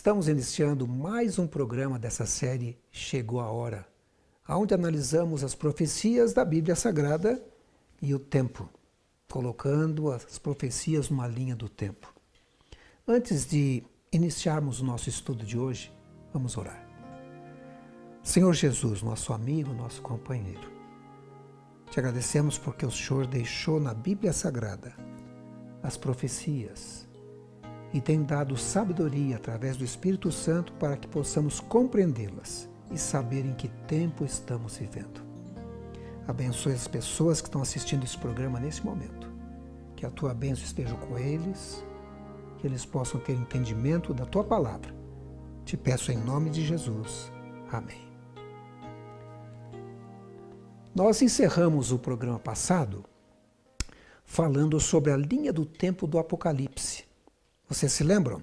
Estamos iniciando mais um programa dessa série Chegou a Hora, onde analisamos as profecias da Bíblia Sagrada e o tempo, colocando as profecias numa linha do tempo. Antes de iniciarmos o nosso estudo de hoje, vamos orar. Senhor Jesus, nosso amigo, nosso companheiro, te agradecemos porque o Senhor deixou na Bíblia Sagrada as profecias e tem dado sabedoria através do Espírito Santo para que possamos compreendê-las e saber em que tempo estamos vivendo. Abençoe as pessoas que estão assistindo esse programa nesse momento. Que a tua bênção esteja com eles, que eles possam ter entendimento da tua palavra. Te peço em nome de Jesus. Amém. Nós encerramos o programa passado falando sobre a linha do tempo do Apocalipse. Vocês se lembram?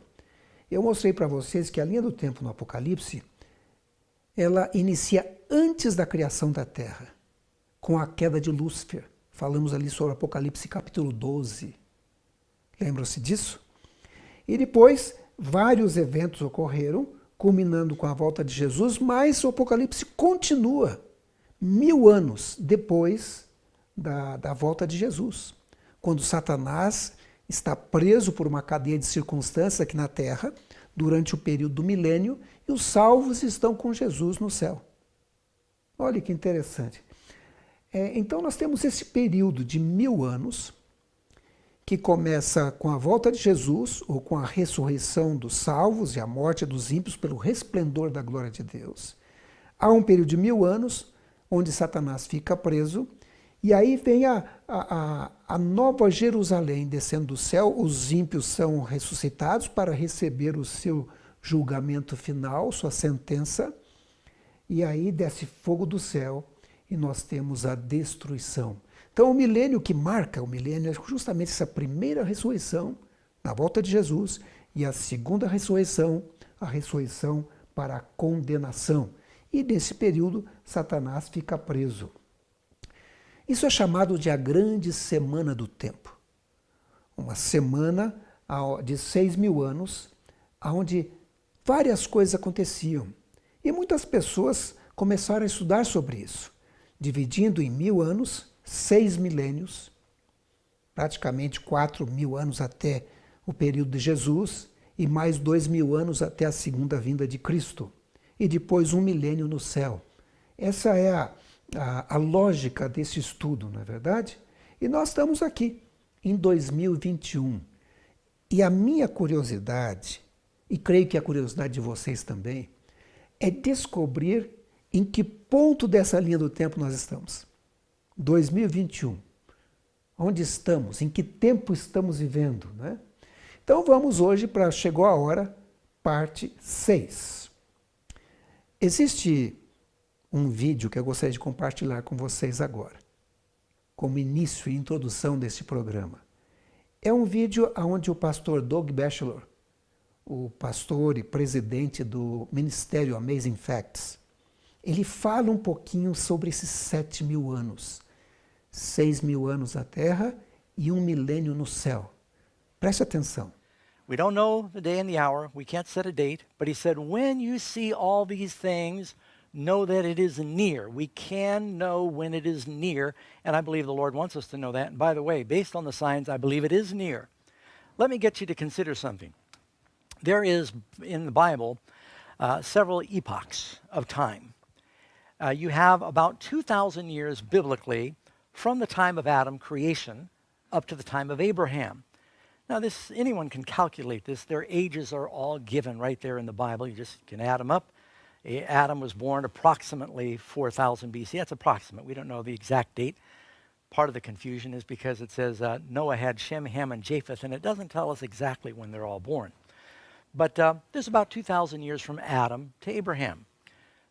Eu mostrei para vocês que a linha do tempo no Apocalipse, ela inicia antes da criação da Terra, com a queda de Lúcifer. Falamos ali sobre Apocalipse capítulo 12. Lembram-se disso? E depois, vários eventos ocorreram, culminando com a volta de Jesus, mas o Apocalipse continua 1000 anos depois da volta de Jesus, quando Satanás está preso por uma cadeia de circunstâncias aqui na Terra, durante o período do milênio, e os salvos estão com Jesus no céu. Olha que interessante. Então nós temos esse período de 1000 anos, que começa com a volta de Jesus, ou com a ressurreição dos salvos e a morte dos ímpios pelo resplendor da glória de Deus. Há um período de 1000 anos, onde Satanás fica preso, e aí vem a nova Jerusalém descendo do céu, os ímpios são ressuscitados para receber o seu julgamento final, sua sentença, e aí desce fogo do céu e nós temos a destruição. Então o milênio que marca o milênio é justamente essa primeira ressurreição, na volta de Jesus, e a segunda ressurreição, a ressurreição para a condenação. E nesse período Satanás fica preso. Isso é chamado de a grande semana do tempo. Uma semana de 6.000 anos, onde várias coisas aconteciam. E muitas pessoas começaram a estudar sobre isso, dividindo em 1000 anos, 6 milênios, praticamente 4.000 anos até o período de Jesus, e mais 2.000 anos até a segunda vinda de Cristo. E depois 1 milênio no céu. Essa é a lógica desse estudo, não é verdade? E nós estamos aqui, em 2021. E a minha curiosidade, e creio que a curiosidade de vocês também, é descobrir em que ponto dessa linha do tempo nós estamos. 2021. Onde estamos? Em que tempo estamos vivendo? Né? Então vamos hoje para Chegou a Hora, parte 6. Existe um vídeo que eu gostaria de compartilhar com vocês agora, como início e introdução desse programa. É um vídeo onde o pastor Doug Batchelor, o pastor e presidente do Ministério Amazing Facts, ele fala um pouquinho sobre esses 7.000 anos, 6.000 anos na Terra e 1 milênio no céu. Preste atenção. We don't know the day and the hour. We can't set a date. But he said, when you see all these things, know that it is near. We can know when it is near, and I believe the Lord wants us to know that. And by the way, based on the signs, I believe it is near. Let me get you to consider something. There is, in the Bible, several epochs of time. You have about 2,000 years biblically from the time of Adam creation up to the time of Abraham. Now, anyone can calculate this. Their ages are all given right there in the Bible. You just can add them up. Adam was born approximately 4,000 BC. That's approximate. We don't know the exact date. Part of the confusion is because it says Noah had Shem, Ham, and Japheth, and it doesn't tell us exactly when they're all born. But there's about 2,000 years from Adam to Abraham.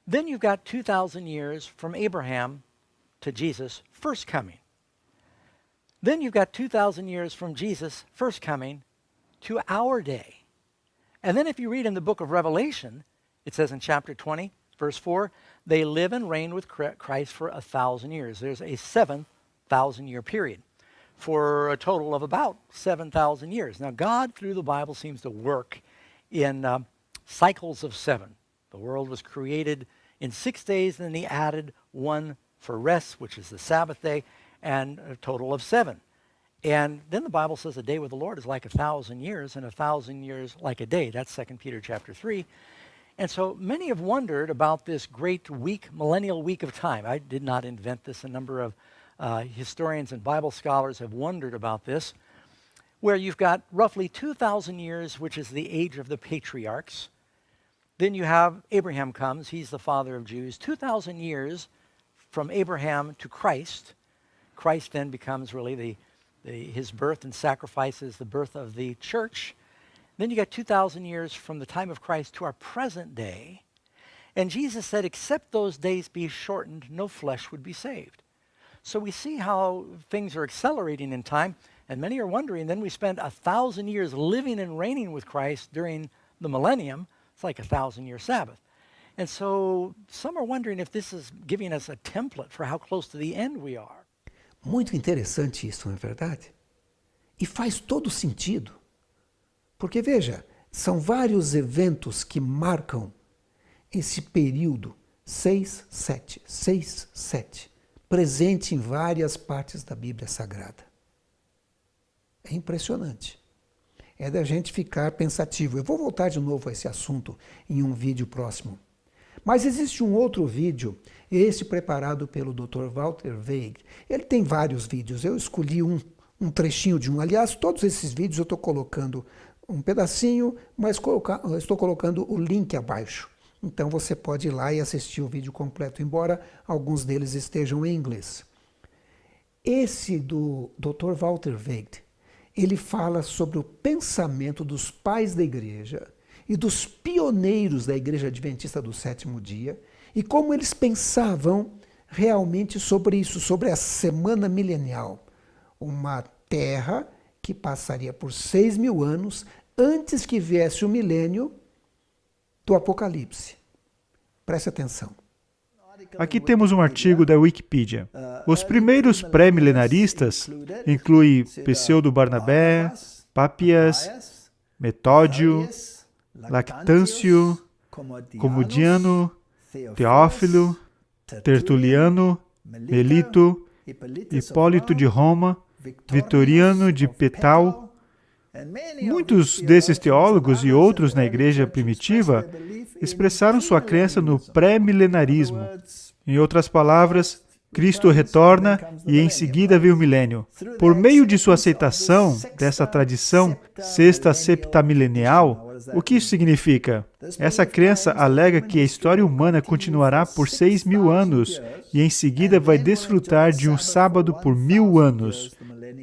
Then you've got 2,000 years from Abraham to Jesus' first coming. Then you've got 2,000 years from Jesus' first coming to our day. And then if you read in the book of Revelation, it says in chapter 20, verse 4, they live and reign with Christ for 1,000 years. There's a 7,000-year period for a total of about 7,000 years. Now, God, through the Bible, seems to work in cycles of 7. The world was created in 6 days, and then he added one for rest, which is the Sabbath day, and a total of 7. And then the Bible says a day with the Lord is like 1,000 years, and 1,000 years like a day. That's 2 Peter chapter 3. And so many have wondered about this great week, millennial week of time. I did not invent this. A number of historians and Bible scholars have wondered about this, where you've got roughly 2,000 years, which is the age of the patriarchs. Then you have Abraham comes. He's the father of Jews. 2,000 years from Abraham to Christ. Christ then becomes really his birth and sacrifices the birth of the church. Then you got 2,000 years from the time of Christ to our present day. And Jesus said, except those days be shortened, no flesh would be saved. So we see how things are accelerating in time. And many are wondering, then we spend 1,000 years living and reigning with Christ during the millennium. It's like 1,000-year Sabbath. And so some are wondering if this is giving us a template for how close to the end we are. Muito interessante isso, não é verdade? E faz todo sentido. Porque, veja, são vários eventos que marcam esse período 6-7, presente em várias partes da Bíblia Sagrada. É impressionante. É da gente ficar pensativo. Eu vou voltar de novo a esse assunto em um vídeo próximo. Mas existe um outro vídeo, esse preparado pelo Dr. Walter Veig. Ele tem vários vídeos, eu escolhi um trechinho de um. Aliás, todos esses vídeos eu estou colocando um pedacinho, mas estou colocando o link abaixo. Então você pode ir lá e assistir o vídeo completo, embora alguns deles estejam em inglês. Esse do Dr. Walter Veig, ele fala sobre o pensamento dos pais da igreja e dos pioneiros da Igreja Adventista do Sétimo Dia, e como eles pensavam realmente sobre isso, sobre a semana milenial. Uma terra que passaria por 6.000 anos antes que viesse o milênio do Apocalipse. Preste atenção. Aqui temos um artigo da Wikipedia. Os primeiros pré-milenaristas incluem Pseudo-Barnabé, Pápias, Metódio, Lactâncio, Comudiano, Teófilo, Tertuliano, Melito, Hipólito de Roma, Vitoriano de Petal. Muitos desses teólogos e outros na igreja primitiva expressaram sua crença no pré-milenarismo. Em outras palavras, Cristo retorna e em seguida vem o milênio. Por meio de sua aceitação dessa tradição sexta septamilenial, o que isso significa? Essa crença alega que a história humana continuará por 6.000 anos e em seguida vai desfrutar de um sábado por 1.000 anos,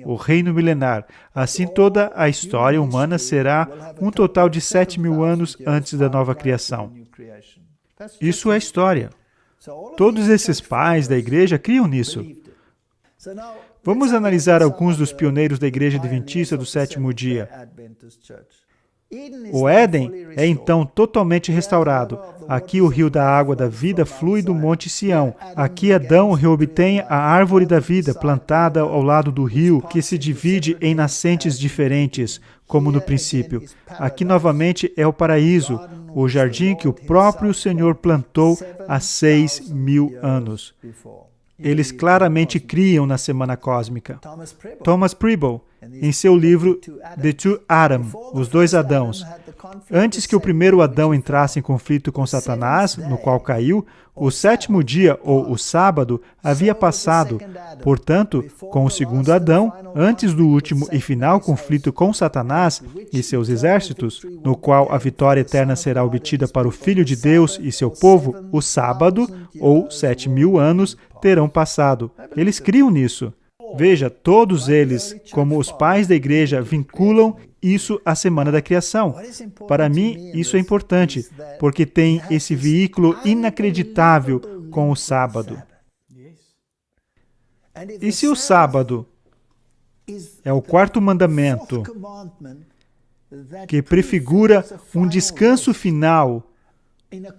o reino milenar. Assim, toda a história humana será um total de 7.000 anos antes da nova criação. Isso é história. Todos esses pais da igreja criam nisso. Vamos analisar alguns dos pioneiros da Igreja Adventista do Sétimo Dia. O Éden é então totalmente restaurado. Aqui o rio da água da vida flui do Monte Sião. Aqui Adão reobtém a árvore da vida plantada ao lado do rio, que se divide em nascentes diferentes, como no princípio. Aqui novamente é o paraíso, o jardim que o próprio Senhor plantou há 6.000 anos. Eles claramente criam na semana cósmica. Thomas Preble, em seu livro The Two Adam, Os Dois Adãos, antes que o primeiro Adão entrasse em conflito com Satanás, no qual caiu, o sétimo dia, ou o sábado, havia passado. Portanto, com o segundo Adão, antes do último e final conflito com Satanás e seus exércitos, no qual a vitória eterna será obtida para o Filho de Deus e seu povo, o sábado, ou 7.000 anos, terão passado. Eles criam nisso. Veja, todos eles, como os pais da igreja, vinculam isso à semana da criação. Para mim, isso é importante, porque tem esse veículo inacreditável com o sábado. E se o sábado é o quarto mandamento, que prefigura um descanso final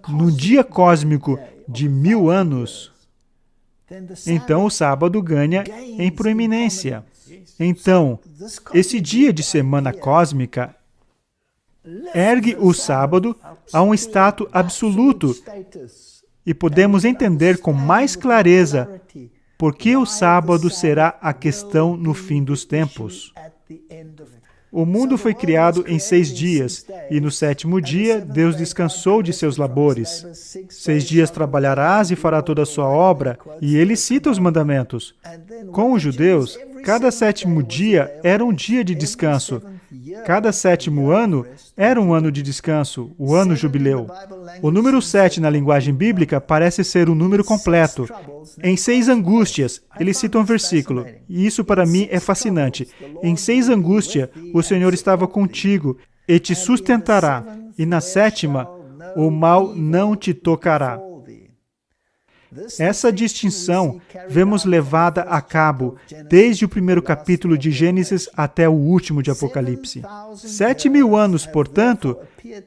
no dia cósmico de 1.000 anos, então o sábado ganha em proeminência. Então, esse dia de semana cósmica ergue o sábado a um status absoluto e podemos entender com mais clareza por que o sábado será a questão no fim dos tempos. O mundo foi criado em 6 dias, e no 7º dia Deus descansou de seus labores. 6 dias trabalharás e fará toda a sua obra, e ele cita os mandamentos. Com os judeus, cada 7º dia era um dia de descanso. Cada 7º ano era um ano de descanso, o ano jubileu. O número 7 na linguagem bíblica parece ser um número completo. Em 6 angústias, ele cita um versículo, e isso para mim é fascinante. Em 6 angústias, o Senhor estava contigo e te sustentará, e na 7ª, o mal não te tocará. Essa distinção vemos levada a cabo desde o primeiro capítulo de Gênesis até o último de Apocalipse. 7.000 anos, portanto,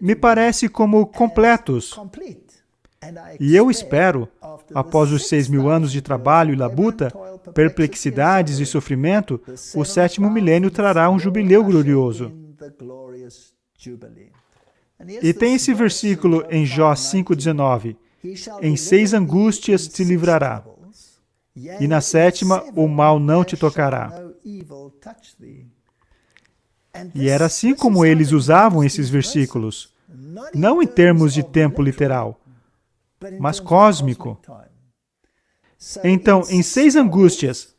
me parece como completos. E eu espero, após os 6.000 anos de trabalho e labuta, perplexidades e sofrimento, o 7º milênio trará um jubileu glorioso. E tem esse versículo em Jó 5,19. Em 6 angústias te livrará, e na 7ª o mal não te tocará. E era assim como eles usavam esses versículos, não em termos de tempo literal, mas cósmico. Então, em 6 angústias,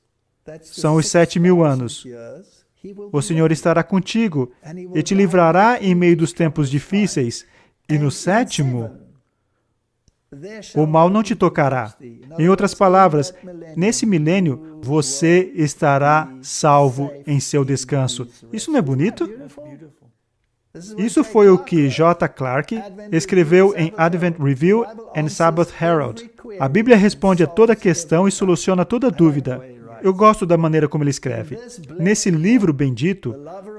são os 7.000 anos, o Senhor estará contigo e te livrará em meio dos tempos difíceis, e no 7º, o mal não te tocará. Em outras palavras, nesse milênio, você estará salvo em seu descanso. Isso não é bonito? Isso foi o que J. Clarke escreveu em Advent Review and Sabbath Herald. A Bíblia responde a toda questão e soluciona toda dúvida. Eu gosto da maneira como ele escreve. Nesse livro bendito,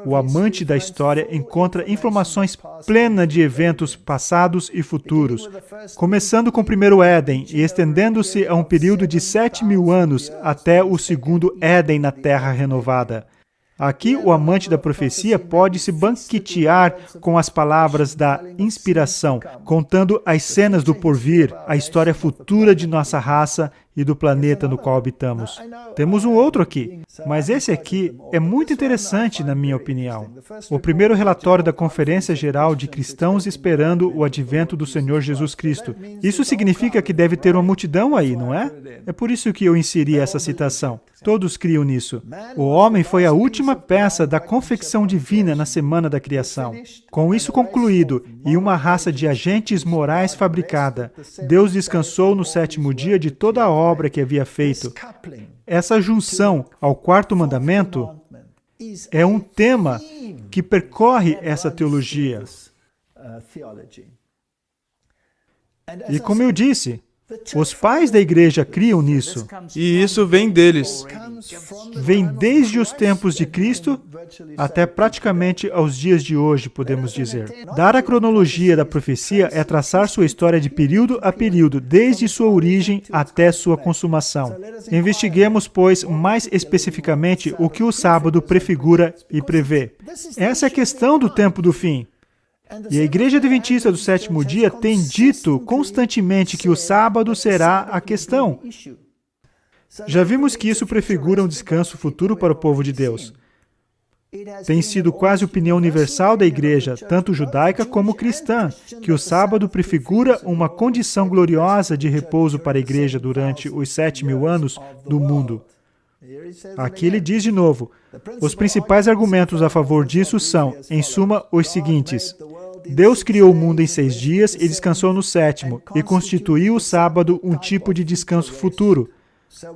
o amante da história encontra informações plenas de eventos passados e futuros, começando com o primeiro Éden e estendendo-se a um período de 7.000 anos até o segundo Éden na Terra renovada. Aqui, o amante da profecia pode se banquetear com as palavras da inspiração, contando as cenas do porvir, a história futura de nossa raça e do planeta no qual habitamos. Temos um outro aqui, mas esse aqui é muito interessante, na minha opinião. O primeiro relatório da Conferência Geral de Cristãos esperando o advento do Senhor Jesus Cristo. Isso significa que deve ter uma multidão aí, não é? É por isso que eu inseri essa citação. Todos criam nisso. O homem foi a última peça da confecção divina na semana da criação. Com isso concluído, e uma raça de agentes morais fabricada, Deus descansou no 7º dia de toda a obra que havia feito. Essa junção ao 4º mandamento é um tema que percorre essa teologia. E como eu disse, os pais da igreja criam nisso. E isso vem deles. Vem desde os tempos de Cristo até praticamente aos dias de hoje, podemos dizer. Dar a cronologia da profecia é traçar sua história de período a período, desde sua origem até sua consumação. Investiguemos, pois, mais especificamente o que o sábado prefigura e prevê. Essa é a questão do tempo do fim. E a Igreja Adventista do 7º dia tem dito constantemente que o sábado será a questão. Já vimos que isso prefigura um descanso futuro para o povo de Deus. Tem sido quase opinião universal da Igreja, tanto judaica como cristã, que o sábado prefigura uma condição gloriosa de repouso para a Igreja durante os 7.000 anos do mundo. Aqui ele diz de novo, os principais argumentos a favor disso são, em suma, os seguintes. Deus criou o mundo em 6 dias e descansou no 7º, e constituiu o sábado um tipo de descanso futuro.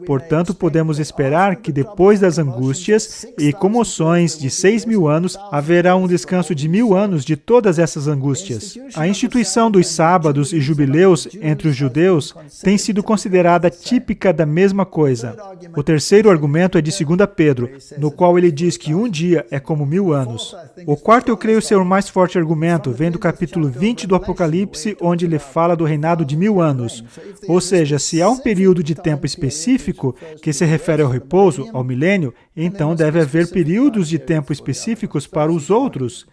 Portanto, podemos esperar que depois das angústias e comoções de 6.000 anos, haverá um descanso de 1.000 anos de todas essas angústias. A instituição dos sábados e jubileus entre os judeus tem sido considerada típica da mesma coisa. O terceiro argumento é de 2 Pedro, no qual ele diz que um dia é como 1.000 anos. O quarto eu creio ser o mais forte argumento, vem do capítulo 20 do Apocalipse, onde ele fala do reinado de 1.000 anos. Ou seja, se há um período de tempo específico que se refere ao repouso, ao milênio, então deve haver períodos de tempo específicos para os outros.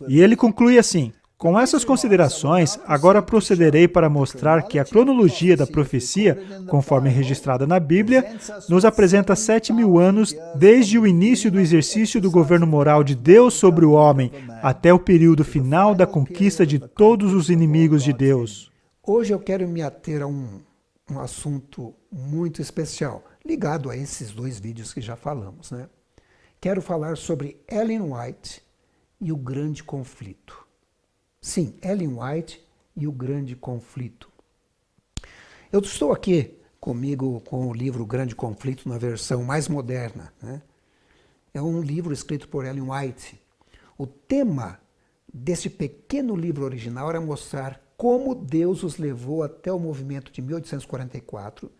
E ele conclui assim: com essas considerações, agora procederei para mostrar que a cronologia da profecia, conforme registrada na Bíblia, nos apresenta 7.000 anos desde o início do exercício do governo moral de Deus sobre o homem, até o período final da conquista de todos os inimigos de Deus. Hoje eu quero me ater a um assunto muito especial, ligado a esses 2 vídeos que já falamos, né? Quero falar sobre Ellen White e o grande conflito. Sim, Ellen White e o grande conflito. Eu estou aqui comigo com o livro Grande Conflito na versão mais moderna, né? É um livro escrito por Ellen White. O tema desse pequeno livro original era mostrar como Deus os levou até o movimento de 1844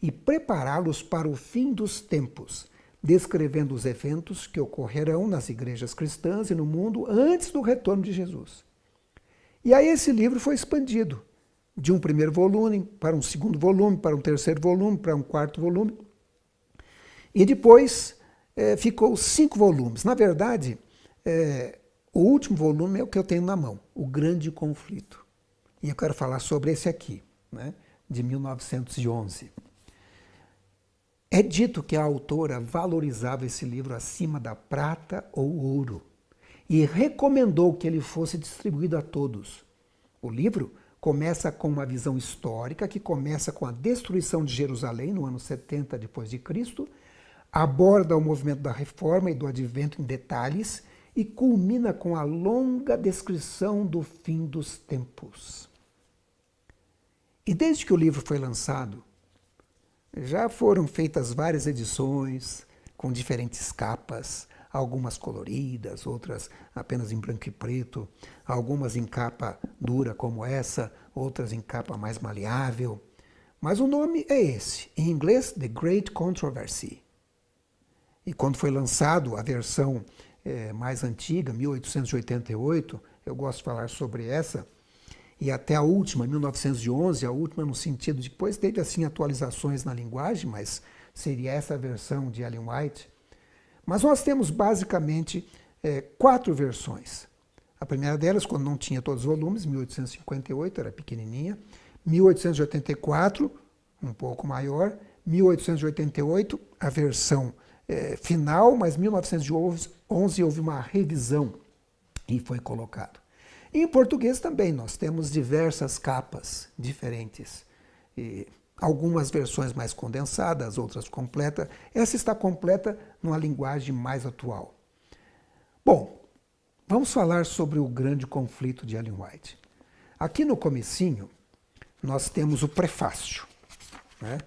e prepará-los para o fim dos tempos, descrevendo os eventos que ocorrerão nas igrejas cristãs e no mundo antes do retorno de Jesus. E aí esse livro foi expandido de um primeiro volume para um segundo volume, para um terceiro volume, para um quarto volume. E depois ficou 5 volumes. Na verdade, o último volume é o que eu tenho na mão, O Grande Conflito. E eu quero falar sobre esse aqui, né, de 1911. É dito que a autora valorizava esse livro acima da prata ou ouro e recomendou que ele fosse distribuído a todos. O livro começa com uma visão histórica que começa com a destruição de Jerusalém no ano 70 depois de Cristo, aborda o movimento da Reforma e do Advento em detalhes e culmina com a longa descrição do fim dos tempos. E desde que o livro foi lançado, já foram feitas várias edições com diferentes capas, algumas coloridas, outras apenas em branco e preto, algumas em capa dura como essa, outras em capa mais maleável. Mas o nome é esse, em inglês, The Great Controversy. E quando foi lançado a versão mais antiga, 1888, eu gosto de falar sobre essa, e até a última, 1911, a última no sentido de que depois teve assim atualizações na linguagem, mas seria essa a versão de Ellen White. Mas nós temos basicamente 4 versões. A primeira delas, quando não tinha todos os volumes, 1858, era pequenininha. 1884, um pouco maior. 1888, a versão final, mas 1911 houve uma revisão e foi colocado. E em português também, nós temos diversas capas diferentes. Algumas versões mais condensadas, outras completas. Essa está completa numa linguagem mais atual. Bom, vamos falar sobre o grande conflito de Ellen White. Aqui no comecinho, nós temos o prefácio, né?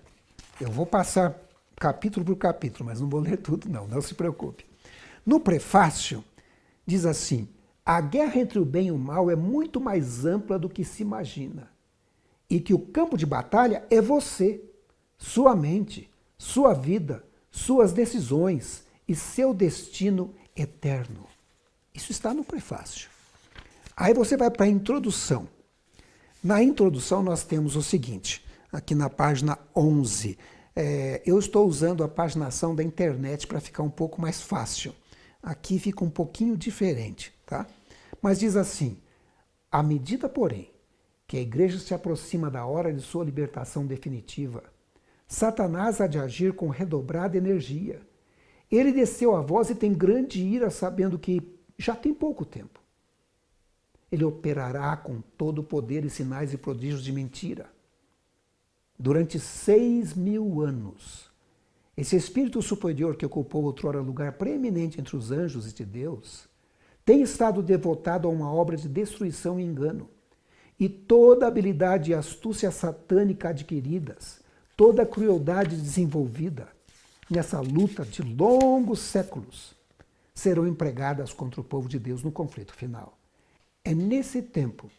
Eu vou passar capítulo por capítulo, mas não vou ler tudo não se preocupe. No prefácio, diz assim: a guerra entre o bem e o mal é muito mais ampla do que se imagina. E que o campo de batalha é você, sua mente, sua vida, suas decisões e seu destino eterno. Isso está no prefácio. Aí você vai para a introdução. Na introdução nós temos o seguinte, aqui na página 11. Eu estou usando a paginação da internet para ficar um pouco mais fácil. Aqui fica um pouquinho diferente, tá? Mas diz assim: à medida, porém, que a igreja se aproxima da hora de sua libertação definitiva, Satanás há de agir com redobrada energia. Ele desceu a voz e tem grande ira, sabendo que já tem pouco tempo. Ele operará com todo o poder e sinais e prodígios de mentira. Durante 6.000 anos, esse espírito superior que ocupou outrora lugar preeminente entre os anjos e de Deus, tem estado devotado a uma obra de destruição e engano. E toda a habilidade e astúcia satânica adquiridas, toda a crueldade desenvolvida nessa luta de longos séculos, serão empregadas contra o povo de Deus no conflito final. É nesse tempo,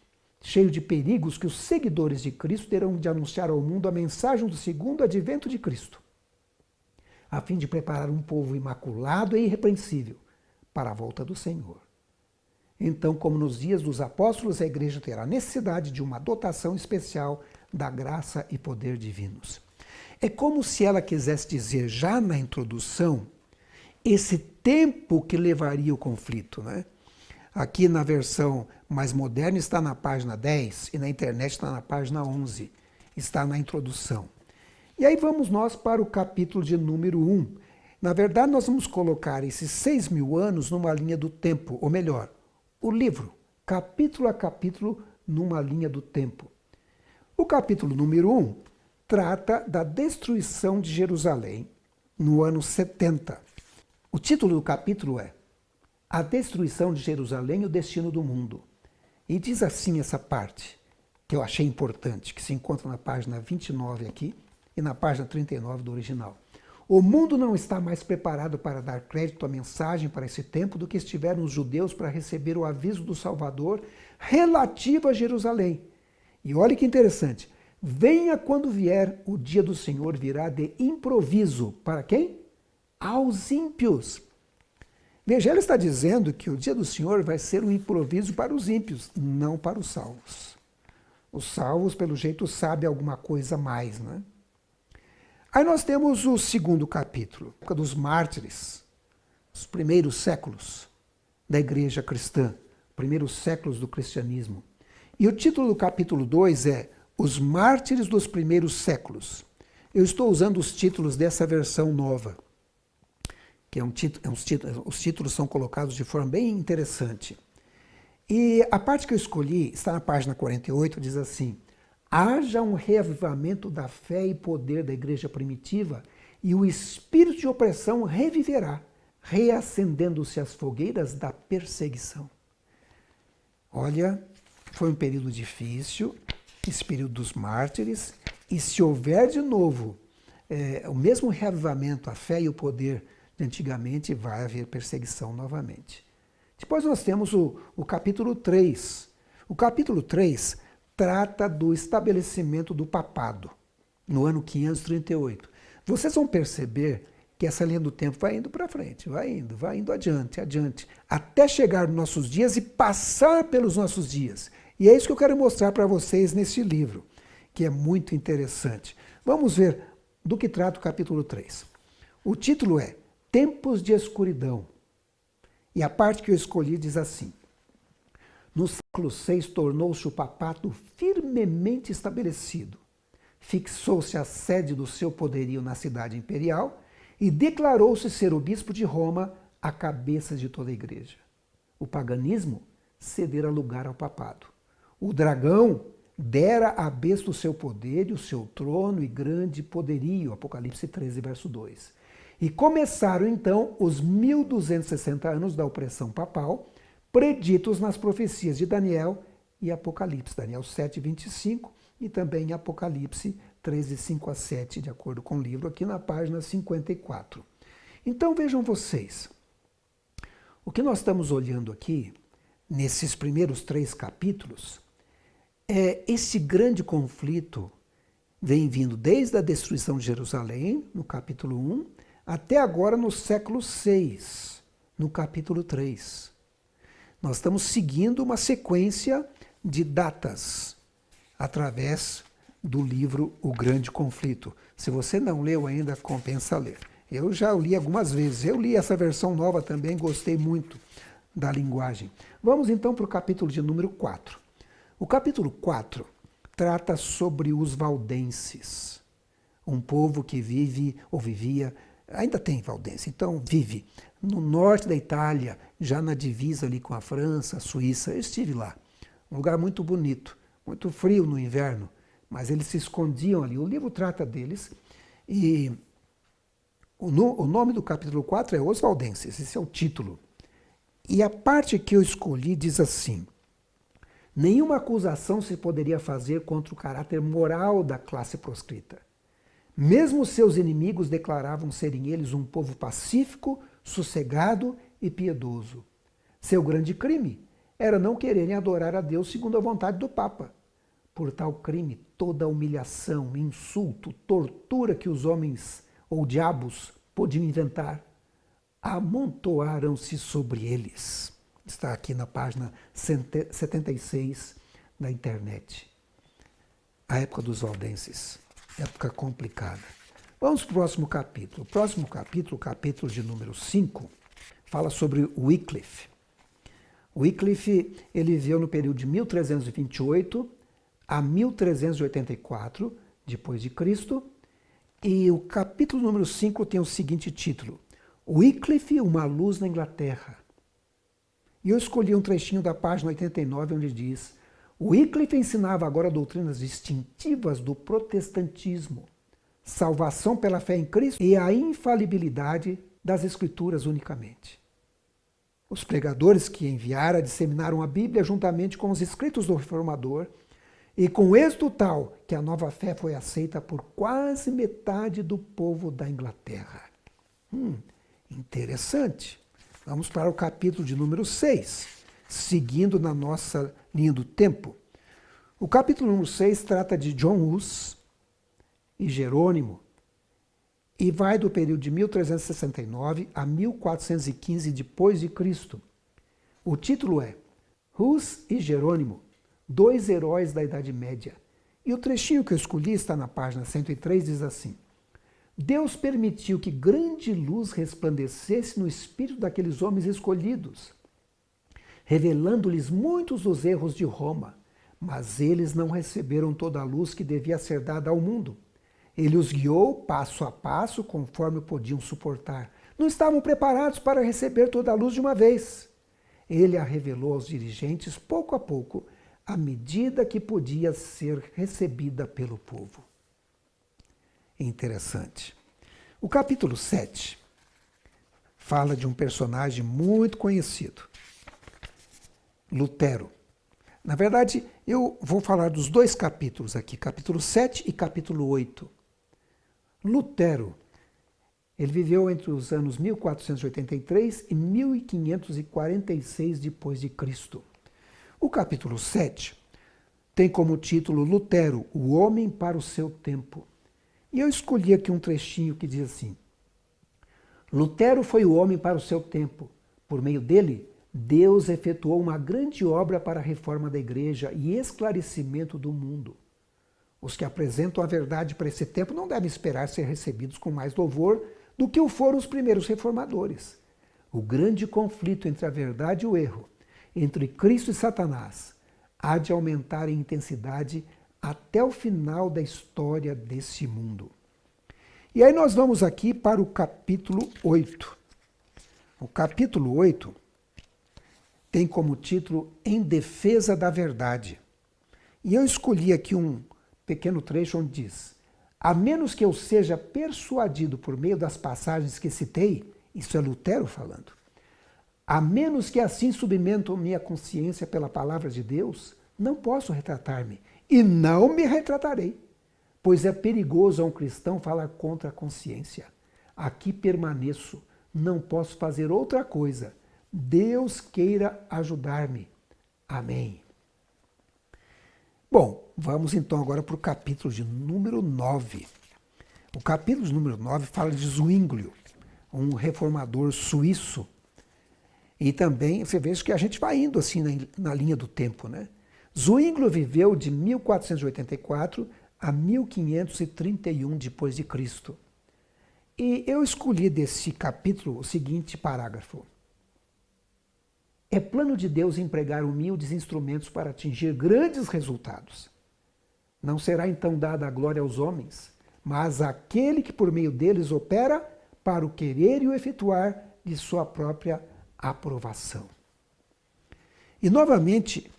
cheio de perigos, que os seguidores de Cristo terão de anunciar ao mundo a mensagem do segundo advento de Cristo, a fim de preparar um povo imaculado e irrepreensível para a volta do Senhor. Então, como nos dias dos apóstolos, a igreja terá necessidade de uma dotação especial da graça e poder divinos. É como se ela quisesse dizer, já na introdução, esse tempo que levaria o conflito, né? Aqui na versão mais moderna está na página 10 e na internet está na página 11. Está na introdução. E aí vamos nós para o capítulo de número 1. Na verdade, nós vamos colocar esses 6.000 anos numa linha do tempo, ou melhor, o livro, capítulo a capítulo, numa linha do tempo. O capítulo número 1 trata da destruição de Jerusalém no ano 70. O título do capítulo é A Destruição de Jerusalém e o Destino do Mundo. E diz assim essa parte, que eu achei importante, que se encontra na página 29 aqui e na página 39 do original. O mundo não está mais preparado para dar crédito à mensagem para esse tempo do que estiveram os judeus para receber o aviso do Salvador relativo a Jerusalém. E olha que interessante. Venha quando vier, o dia do Senhor virá de improviso. Para quem? Aos ímpios. Veja, ele está dizendo que o dia do Senhor vai ser um improviso para os ímpios, não para os salvos. Os salvos, pelo jeito, sabem alguma coisa a mais, né? Aí nós temos o segundo capítulo, a época dos mártires, os primeiros séculos da igreja cristã, primeiros séculos do cristianismo. E o título do capítulo 2 é Os Mártires dos Primeiros Séculos. Eu estou usando os títulos dessa versão nova, que os títulos são colocados de forma bem interessante. E a parte que eu escolhi está na página 48, diz assim: haja um reavivamento da fé e poder da igreja primitiva e o espírito de opressão reviverá, reacendendo-se as fogueiras da perseguição. Olha, foi um período difícil, esse período dos mártires, e se houver de novo o mesmo reavivamento, a fé e o poder de antigamente, vai haver perseguição novamente. Depois nós temos o capítulo 3. O capítulo 3 trata do estabelecimento do papado, no ano 538. Vocês vão perceber que essa linha do tempo vai indo para frente, vai indo adiante, até chegar nos nossos dias e passar pelos nossos dias. E é isso que eu quero mostrar para vocês nesse livro, que é muito interessante. Vamos ver do que trata o capítulo 3. O título é Tempos de Escuridão. E a parte que eu escolhi diz assim: no século VI tornou-se o papado firmemente estabelecido. Fixou-se a sede do seu poderio na cidade imperial e declarou-se ser o bispo de Roma a cabeça de toda a igreja. O paganismo cedera lugar ao papado. O dragão dera à besta o seu poder e o seu trono e grande poderio, Apocalipse 13, verso 2. E começaram então os 1260 anos da opressão papal, preditos nas profecias de Daniel e Apocalipse, Daniel 7, 25 e também Apocalipse 13, 5 a 7, de acordo com o livro, aqui na página 54. Então vejam vocês, o que nós estamos olhando aqui, nesses primeiros 3 capítulos, esse grande conflito vem vindo desde a destruição de Jerusalém, no capítulo 1, até agora no século 6, no capítulo 3. Nós estamos seguindo uma sequência de datas através do livro O Grande Conflito. Se você não leu ainda, compensa ler. Eu já li algumas vezes. Eu li essa versão nova também, gostei muito da linguagem. Vamos então para o capítulo de número 4. O capítulo 4 trata sobre os valdenses, um povo que vive ou vivia, ainda tem valdense, então vive no norte da Itália, já na divisa ali com a França, a Suíça. Eu estive lá, um lugar muito bonito, muito frio no inverno, mas eles se escondiam ali. O livro trata deles e o nome do capítulo 4 é Os Valdenses, esse é o título. E a parte que eu escolhi diz assim: nenhuma acusação se poderia fazer contra o caráter moral da classe proscrita. Mesmo seus inimigos declaravam serem eles um povo pacífico, sossegado e piedoso. Seu grande crime era não quererem adorar a Deus segundo a vontade do Papa. Por tal crime, toda a humilhação, insulto, tortura que os homens ou diabos podiam inventar, amontoaram-se sobre eles. Está aqui na página 76 da internet. A época dos valdenses, época complicada. Vamos para o próximo capítulo. O próximo capítulo, o capítulo de número 5, fala sobre Wycliffe. Wycliffe, ele viveu no período de 1328 a 1384 depois de Cristo, e o capítulo número 5 tem o seguinte título: Wycliffe, uma luz na Inglaterra. E eu escolhi um trechinho da página 89, onde diz: Wycliffe ensinava agora doutrinas distintivas do protestantismo, salvação pela fé em Cristo e a infalibilidade das Escrituras unicamente. Os pregadores que enviara disseminaram a Bíblia juntamente com os escritos do Reformador, e com êxito tal que a nova fé foi aceita por quase metade do povo da Inglaterra. Interessante. Vamos para o capítulo de número 6, seguindo na nossa linha do tempo. O capítulo número 6 trata de John Hus e Jerônimo, e vai do período de 1369 a 1415 depois de Cristo. O título é Hus e Jerônimo, dois heróis da Idade Média. E o trechinho que eu escolhi está na página 103, diz assim: Deus permitiu que grande luz resplandecesse no espírito daqueles homens escolhidos, revelando-lhes muitos dos erros de Roma, mas eles não receberam toda a luz que devia ser dada ao mundo. Ele os guiou passo a passo, conforme podiam suportar. Não estavam preparados para receber toda a luz de uma vez. Ele a revelou aos dirigentes pouco a pouco, à medida que podia ser recebida pelo povo. Interessante. O capítulo 7 fala de um personagem muito conhecido, Lutero. Na verdade, eu vou falar dos dois capítulos aqui, capítulo 7 e capítulo 8. Lutero, ele viveu entre os anos 1483 e 1546 depois de Cristo. O capítulo 7 tem como título Lutero, o homem para o seu tempo. E eu escolhi aqui um trechinho que diz assim: Lutero foi o homem para o seu tempo. Por meio dele, Deus efetuou uma grande obra para a reforma da igreja e esclarecimento do mundo. Os que apresentam a verdade para esse tempo não devem esperar ser recebidos com mais louvor do que o foram os primeiros reformadores. O grande conflito entre a verdade e o erro, entre Cristo e Satanás, há de aumentar em intensidade até o final da história desse mundo. E aí nós vamos aqui para o capítulo 8. O capítulo 8 tem como título Em Defesa da Verdade. E eu escolhi aqui um pequeno trecho onde diz: a menos que eu seja persuadido por meio das passagens que citei, isso é Lutero falando, a menos que assim submeto minha consciência pela palavra de Deus, não posso retratar-me, e não me retratarei, pois é perigoso a um cristão falar contra a consciência. Aqui permaneço, não posso fazer outra coisa. Deus queira ajudar-me. Amém. Bom, vamos então agora para o capítulo de número 9. O capítulo de número 9 fala de Zwinglio, um reformador suíço. E também, você vê que a gente vai indo assim na linha do tempo, né? Zwinglio viveu de 1484 a 1531 depois de Cristo. E eu escolhi desse capítulo o seguinte parágrafo: é plano de Deus empregar humildes instrumentos para atingir grandes resultados. Não será então dada a glória aos homens, mas àquele que por meio deles opera para o querer e o efetuar de sua própria aprovação. E novamente,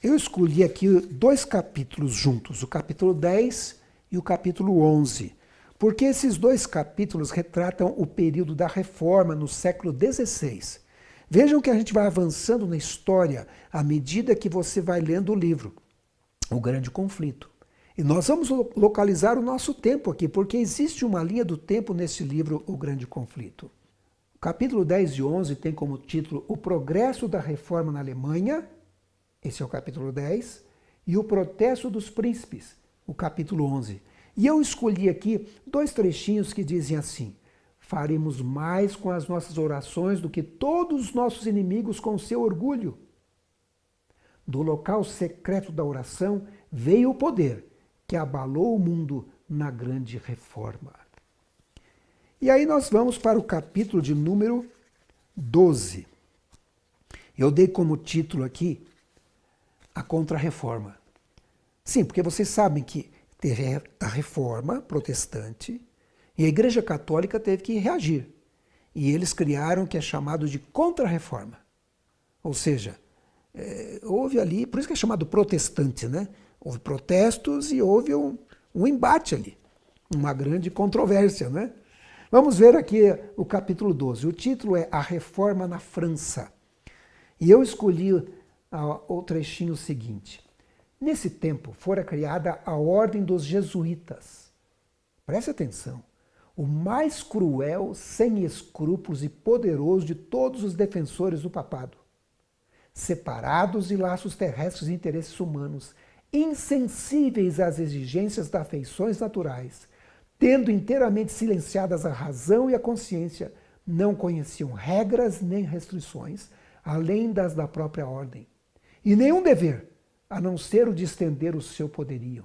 eu escolhi aqui dois capítulos juntos, o capítulo 10 e o capítulo 11, porque esses dois capítulos retratam o período da Reforma no século XVI. Vejam que a gente vai avançando na história à medida que você vai lendo o livro, O Grande Conflito. E nós vamos localizar o nosso tempo aqui, porque existe uma linha do tempo nesse livro, O Grande Conflito. O capítulo 10 e 11 tem como título O Progresso da Reforma na Alemanha, esse é o capítulo 10, e O Protesto dos Príncipes, o capítulo 11. E eu escolhi aqui dois trechinhos que dizem assim: faremos mais com as nossas orações do que todos os nossos inimigos com seu orgulho. Do local secreto da oração veio o poder que abalou o mundo na grande reforma. E aí nós vamos para o capítulo de número 12. Eu dei como título aqui a Contra-Reforma. Sim, porque vocês sabem que teve a Reforma Protestante e a Igreja Católica teve que reagir. E eles criaram o que é chamado de Contra-Reforma. Ou seja, houve ali, por isso que é chamado protestante, né? Houve protestos e houve um embate ali, uma grande controvérsia, né? Vamos ver aqui o capítulo 12. O título é A Reforma na França. E eu escolhi o trechinho seguinte. Nesse tempo fora criada a Ordem dos Jesuítas. Preste atenção. O mais cruel, sem escrúpulos e poderoso de todos os defensores do papado. Separados de laços terrestres e interesses humanos, insensíveis às exigências das afeições naturais, tendo inteiramente silenciadas a razão e a consciência, não conheciam regras nem restrições, além das da própria ordem. E nenhum dever, a não ser o de estender o seu poderio.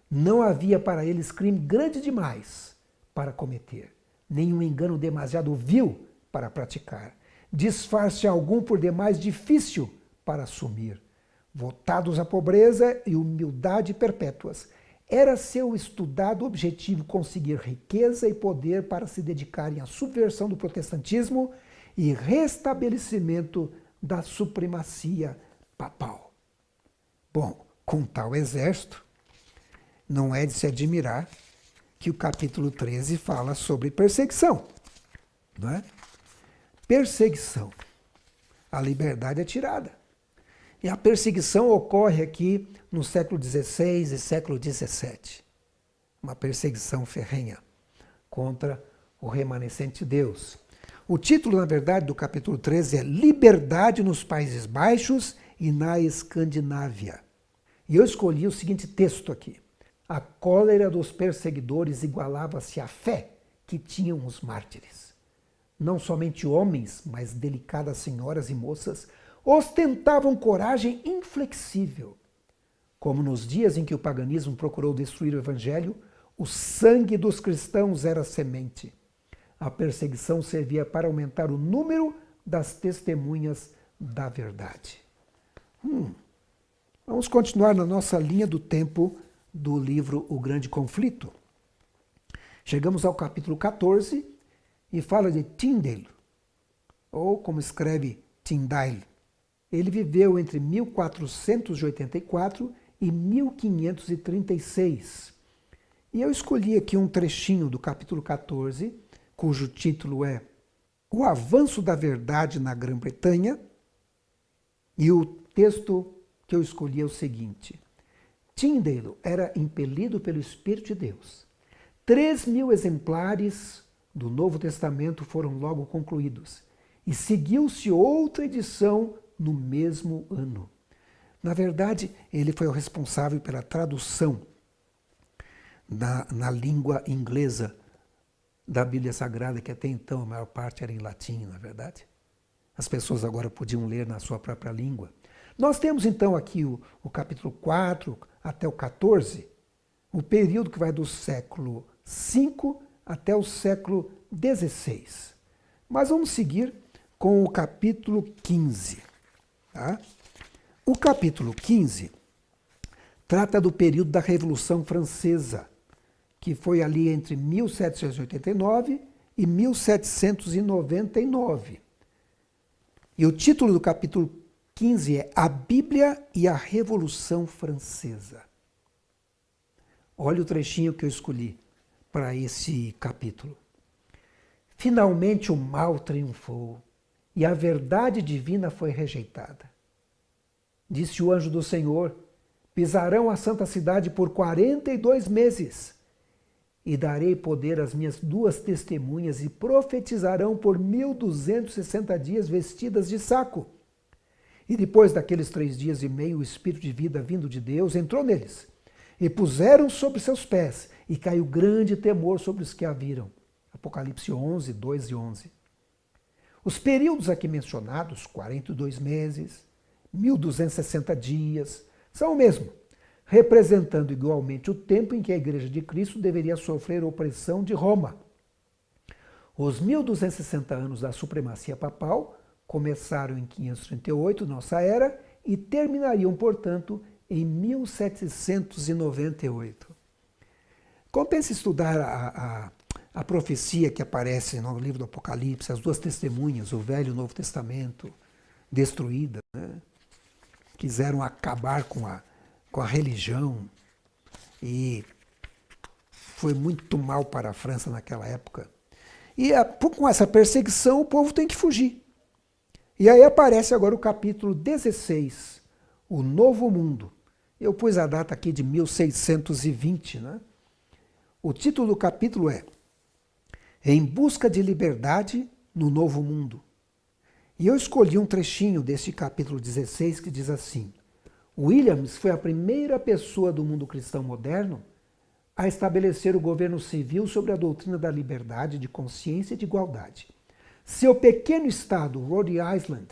Não havia para eles crime grande demais para cometer, nenhum engano demasiado vil para praticar, disfarce algum por demais difícil para assumir. Votados à pobreza e humildade perpétuas, era seu estudado objetivo conseguir riqueza e poder para se dedicarem à subversão do protestantismo e restabelecimento da supremacia papal. Bom, com tal exército, não é de se admirar que o capítulo 13 fala sobre perseguição. Não é? Perseguição. A liberdade é tirada. E a perseguição ocorre aqui no século XVI e século XVII. Uma perseguição ferrenha contra o remanescente de Deus. O título, na verdade, do capítulo 13 é Liberdade nos Países Baixos e na Escandinávia. E eu escolhi o seguinte texto aqui. A cólera dos perseguidores igualava-se à fé que tinham os mártires. Não somente homens, mas delicadas senhoras e moças ostentavam coragem inflexível. Como nos dias em que o paganismo procurou destruir o evangelho, o sangue dos cristãos era semente. A perseguição servia para aumentar o número das testemunhas da verdade. Vamos continuar na nossa linha do tempo do livro O Grande Conflito. Chegamos ao capítulo 14 e fala de Tyndale, ou como escreve Tyndale. Ele viveu entre 1484 e 1536. E eu escolhi aqui um trechinho do capítulo 14, cujo título é O Avanço da Verdade na Grã-Bretanha. E o texto que eu escolhi é o seguinte. Tyndale era impelido pelo Espírito de Deus. 3.000 exemplares do Novo Testamento foram logo concluídos. E seguiu-se outra edição no mesmo ano. Na verdade, ele foi o responsável pela tradução na língua inglesa da Bíblia Sagrada, que até então a maior parte era em latim, na verdade. As pessoas agora podiam ler na sua própria língua. Nós temos então aqui o capítulo 4 até o 14, o período que vai do século V até o século XVI. Mas vamos seguir com o capítulo 15. Tá? O capítulo 15 trata do período da Revolução Francesa, que foi ali entre 1789 e 1799. E o título do capítulo 15 é A Bíblia e a Revolução Francesa. Olha o trechinho que eu escolhi para esse capítulo. Finalmente o mal triunfou e a verdade divina foi rejeitada. Disse o anjo do Senhor, pisarão a santa cidade por 42 meses e darei poder às minhas 2 testemunhas e profetizarão por 1260 dias vestidas de saco. E depois daqueles 3 dias e meio, o Espírito de vida vindo de Deus entrou neles. E puseram sobre seus pés, e caiu grande temor sobre os que a viram. Apocalipse 11, 2 e 11. Os períodos aqui mencionados, 42 meses, 1260 dias, são o mesmo, representando igualmente o tempo em que a Igreja de Cristo deveria sofrer opressão de Roma. Os 1260 anos da supremacia papal começaram em 538, nossa era, e terminariam, portanto, em 1798. Compensa estudar a profecia que aparece no livro do Apocalipse, as duas testemunhas, o Velho e o Novo Testamento, destruídas, né? Quiseram acabar com a religião e foi muito mal para a França naquela época. E com essa perseguição o povo tem que fugir. E aí aparece agora o capítulo 16, o Novo Mundo. Eu pus a data aqui de 1620, né? O título do capítulo é Em Busca de Liberdade no Novo Mundo. E eu escolhi um trechinho deste capítulo 16 que diz assim: Williams foi a primeira pessoa do mundo cristão moderno a estabelecer o governo civil sobre a doutrina da liberdade, de consciência e de igualdade. Seu pequeno estado, Rhode Island,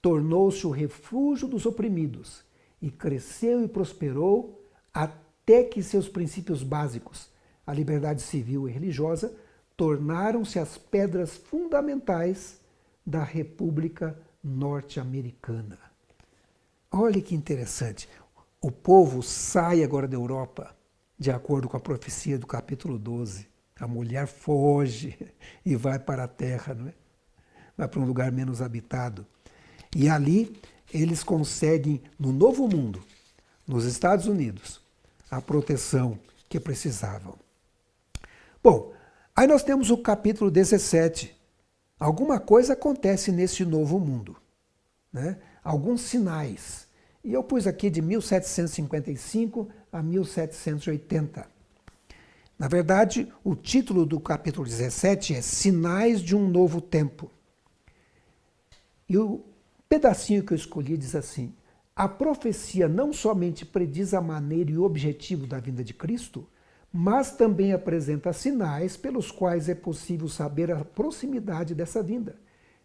tornou-se o refúgio dos oprimidos e cresceu e prosperou até que seus princípios básicos, a liberdade civil e religiosa, tornaram-se as pedras fundamentais da República Norte-Americana. Olha que interessante. O povo sai agora da Europa, de acordo com a profecia do capítulo 12. A mulher foge e vai para a terra, não é? Vai para um lugar menos habitado. E ali eles conseguem, no Novo Mundo, nos Estados Unidos, a proteção que precisavam. Bom, aí nós temos o capítulo 17. Alguma coisa acontece neste Novo Mundo, né? Alguns sinais. E eu pus aqui de 1755 a 1780. Na verdade, o título do capítulo 17 é Sinais de um Novo Tempo. E o pedacinho que eu escolhi diz assim: a profecia não somente prediz a maneira e o objetivo da vinda de Cristo, mas também apresenta sinais pelos quais é possível saber a proximidade dessa vinda.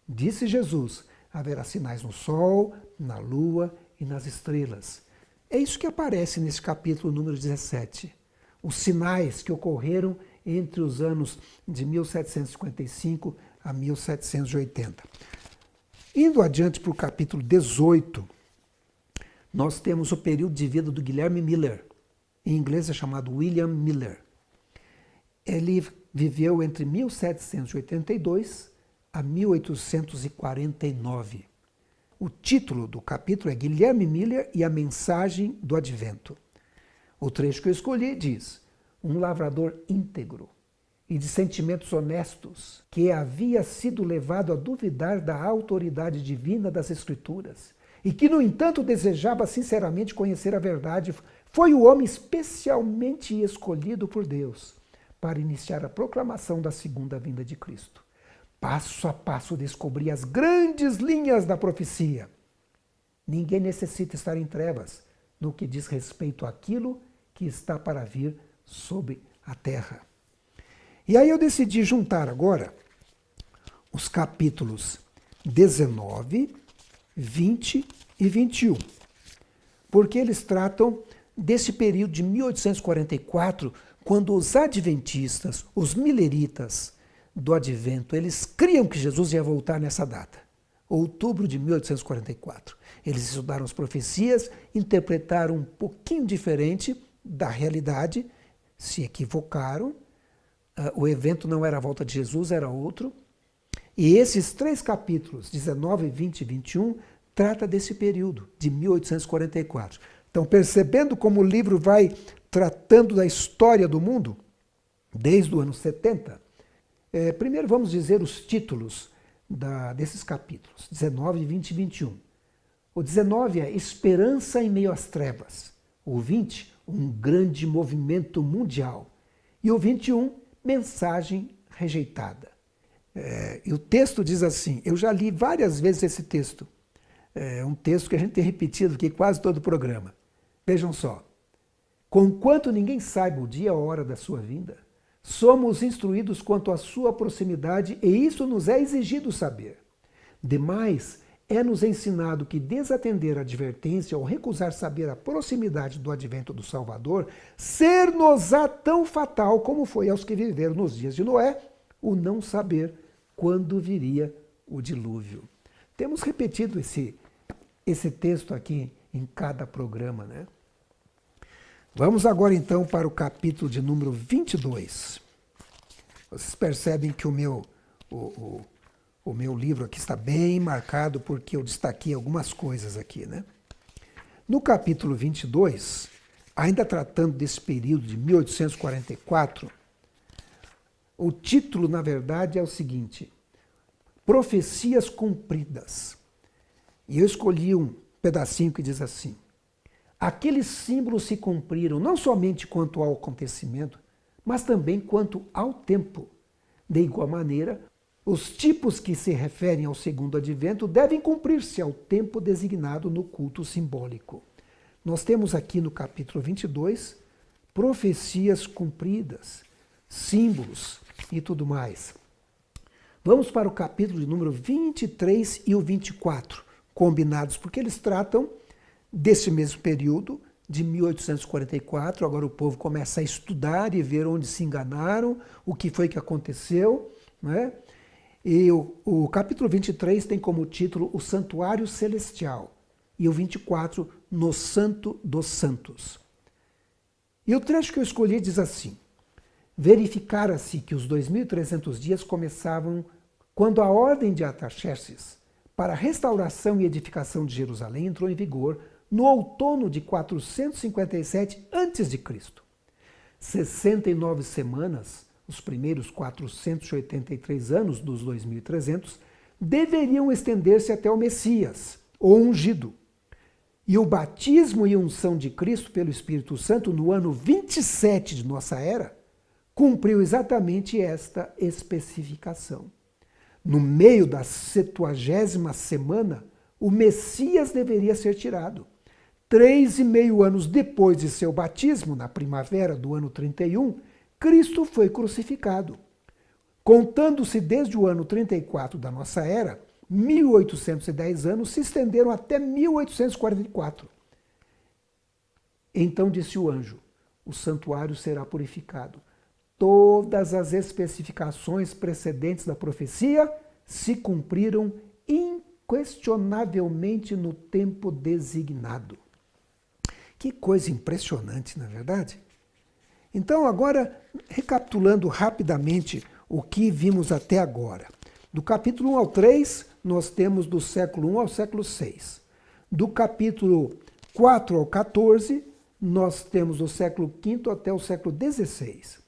Disse Jesus: haverá sinais no sol, na lua e nas estrelas. É isso que aparece nesse capítulo número 17. Os sinais que ocorreram entre os anos de 1755 a 1780. Indo adiante para o capítulo 18, nós temos o período de vida do Guilherme Miller. Em inglês é chamado William Miller. Ele viveu entre 1782 a 1849. O título do capítulo é Guilherme Miller e a Mensagem do Advento. O trecho que eu escolhi diz: um lavrador íntegro e de sentimentos honestos, que havia sido levado a duvidar da autoridade divina das Escrituras e que, no entanto, desejava sinceramente conhecer a verdade, foi o homem especialmente escolhido por Deus para iniciar a proclamação da segunda vinda de Cristo. Passo a passo descobri as grandes linhas da profecia. Ninguém necessita estar em trevas no que diz respeito àquilo que está para vir sobre a terra. E aí eu decidi juntar agora os capítulos 19, 20 e 21, porque eles tratam desse período de 1844, quando os adventistas, os milleritas do Advento, eles criam que Jesus ia voltar nessa data, outubro de 1844. Eles estudaram as profecias, interpretaram um pouquinho diferente da realidade, se equivocaram. O evento não era a volta de Jesus, era outro. E esses três capítulos, 19, 20 e 21, trata desse período, de 1844. Então, percebendo como o livro vai tratando da história do mundo, desde o ano 70, primeiro vamos dizer os títulos desses capítulos, 19, 20 e 21. O 19 é Esperança em meio às trevas. O 20, um grande movimento mundial. E o 21, Mensagem rejeitada. E o texto diz assim, eu já li várias vezes esse texto. É um texto que a gente tem repetido aqui quase todo o programa. Vejam só. Conquanto ninguém saiba o dia e a hora da sua vinda, somos instruídos quanto à sua proximidade e isso nos é exigido saber. Demais, é-nos ensinado que desatender a advertência ou recusar saber a proximidade do advento do Salvador, ser-nos-á tão fatal como foi aos que viveram nos dias de Noé, o não saber quando viria o dilúvio. Temos repetido esse texto aqui em cada programa, né? Vamos agora então para o capítulo de número 22. Vocês percebem que o meu livro aqui está bem marcado porque eu destaquei algumas coisas aqui, né? No capítulo 22, ainda tratando desse período de 1844, o título, na verdade, é o seguinte: Profecias Cumpridas. E eu escolhi um pedacinho que diz assim: aqueles símbolos se cumpriram não somente quanto ao acontecimento, mas também quanto ao tempo. De igual maneira, os tipos que se referem ao segundo advento devem cumprir-se ao tempo designado no culto simbólico. Nós temos aqui no capítulo 22 profecias cumpridas, símbolos e tudo mais. Vamos para o capítulo de número 23 e o 24, combinados, porque eles tratam desse mesmo período, de 1844. Agora o povo começa a estudar e ver onde se enganaram, o que foi que aconteceu, né? E o capítulo 23 tem como título O Santuário Celestial e o 24, No Santo dos Santos. E o trecho que eu escolhi diz assim: verificara-se que os 2.300 dias começavam quando a ordem de Artaxerxes para a restauração e edificação de Jerusalém entrou em vigor no outono de 457 a.C. 69 semanas, os primeiros 483 anos dos 2.300, deveriam estender-se até o Messias, o ungido. E o batismo e unção de Cristo pelo Espírito Santo no ano 27 de nossa era cumpriu exatamente esta especificação. No meio da 70ª semana, o Messias deveria ser tirado. 3,5 anos depois de seu batismo, na primavera do ano 31, Cristo foi crucificado. Contando-se desde o ano 34 da nossa era, 1.810 anos se estenderam até 1844. Então disse o anjo: o santuário será purificado. Todas as especificações precedentes da profecia se cumpriram inquestionavelmente no tempo designado. Que coisa impressionante, não é verdade? Então, agora, recapitulando rapidamente o que vimos até agora. Do capítulo 1 ao 3, nós temos do século 1 ao século 6. Do capítulo 4 ao 14, nós temos do século 5 até o século 16.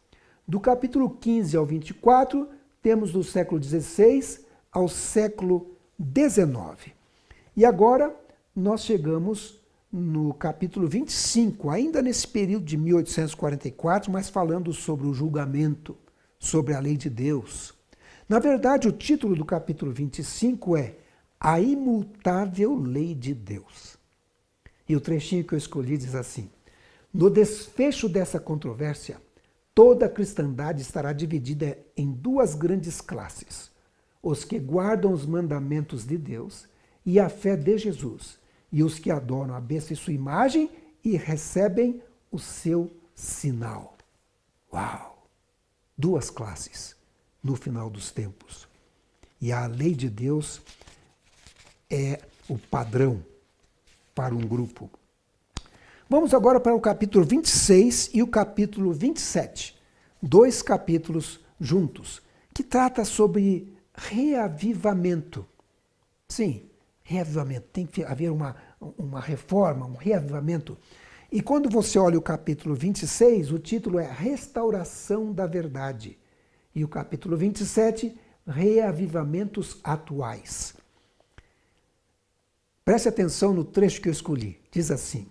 Do capítulo 15 ao 24, temos do século 16 ao século 19. E agora nós chegamos no capítulo 25, ainda nesse período de 1844, mas falando sobre o julgamento, sobre a lei de Deus. Na verdade, o título do capítulo 25 é A Imutável Lei de Deus. E o trechinho que eu escolhi diz assim: no desfecho dessa controvérsia, toda a cristandade estará dividida em duas grandes classes: os que guardam os mandamentos de Deus e a fé de Jesus, e os que adoram a besta e sua imagem e recebem o seu sinal. Uau! Duas classes no final dos tempos. E a lei de Deus é o padrão para um grupo. Vamos agora para o capítulo 26 e o capítulo 27. 2 capítulos juntos, que trata sobre reavivamento. Sim, reavivamento. Tem que haver uma reforma, um reavivamento. E quando você olha o capítulo 26, o título é Restauração da Verdade. E o capítulo 27, Reavivamentos Atuais. Preste atenção no trecho que eu escolhi. Diz assim: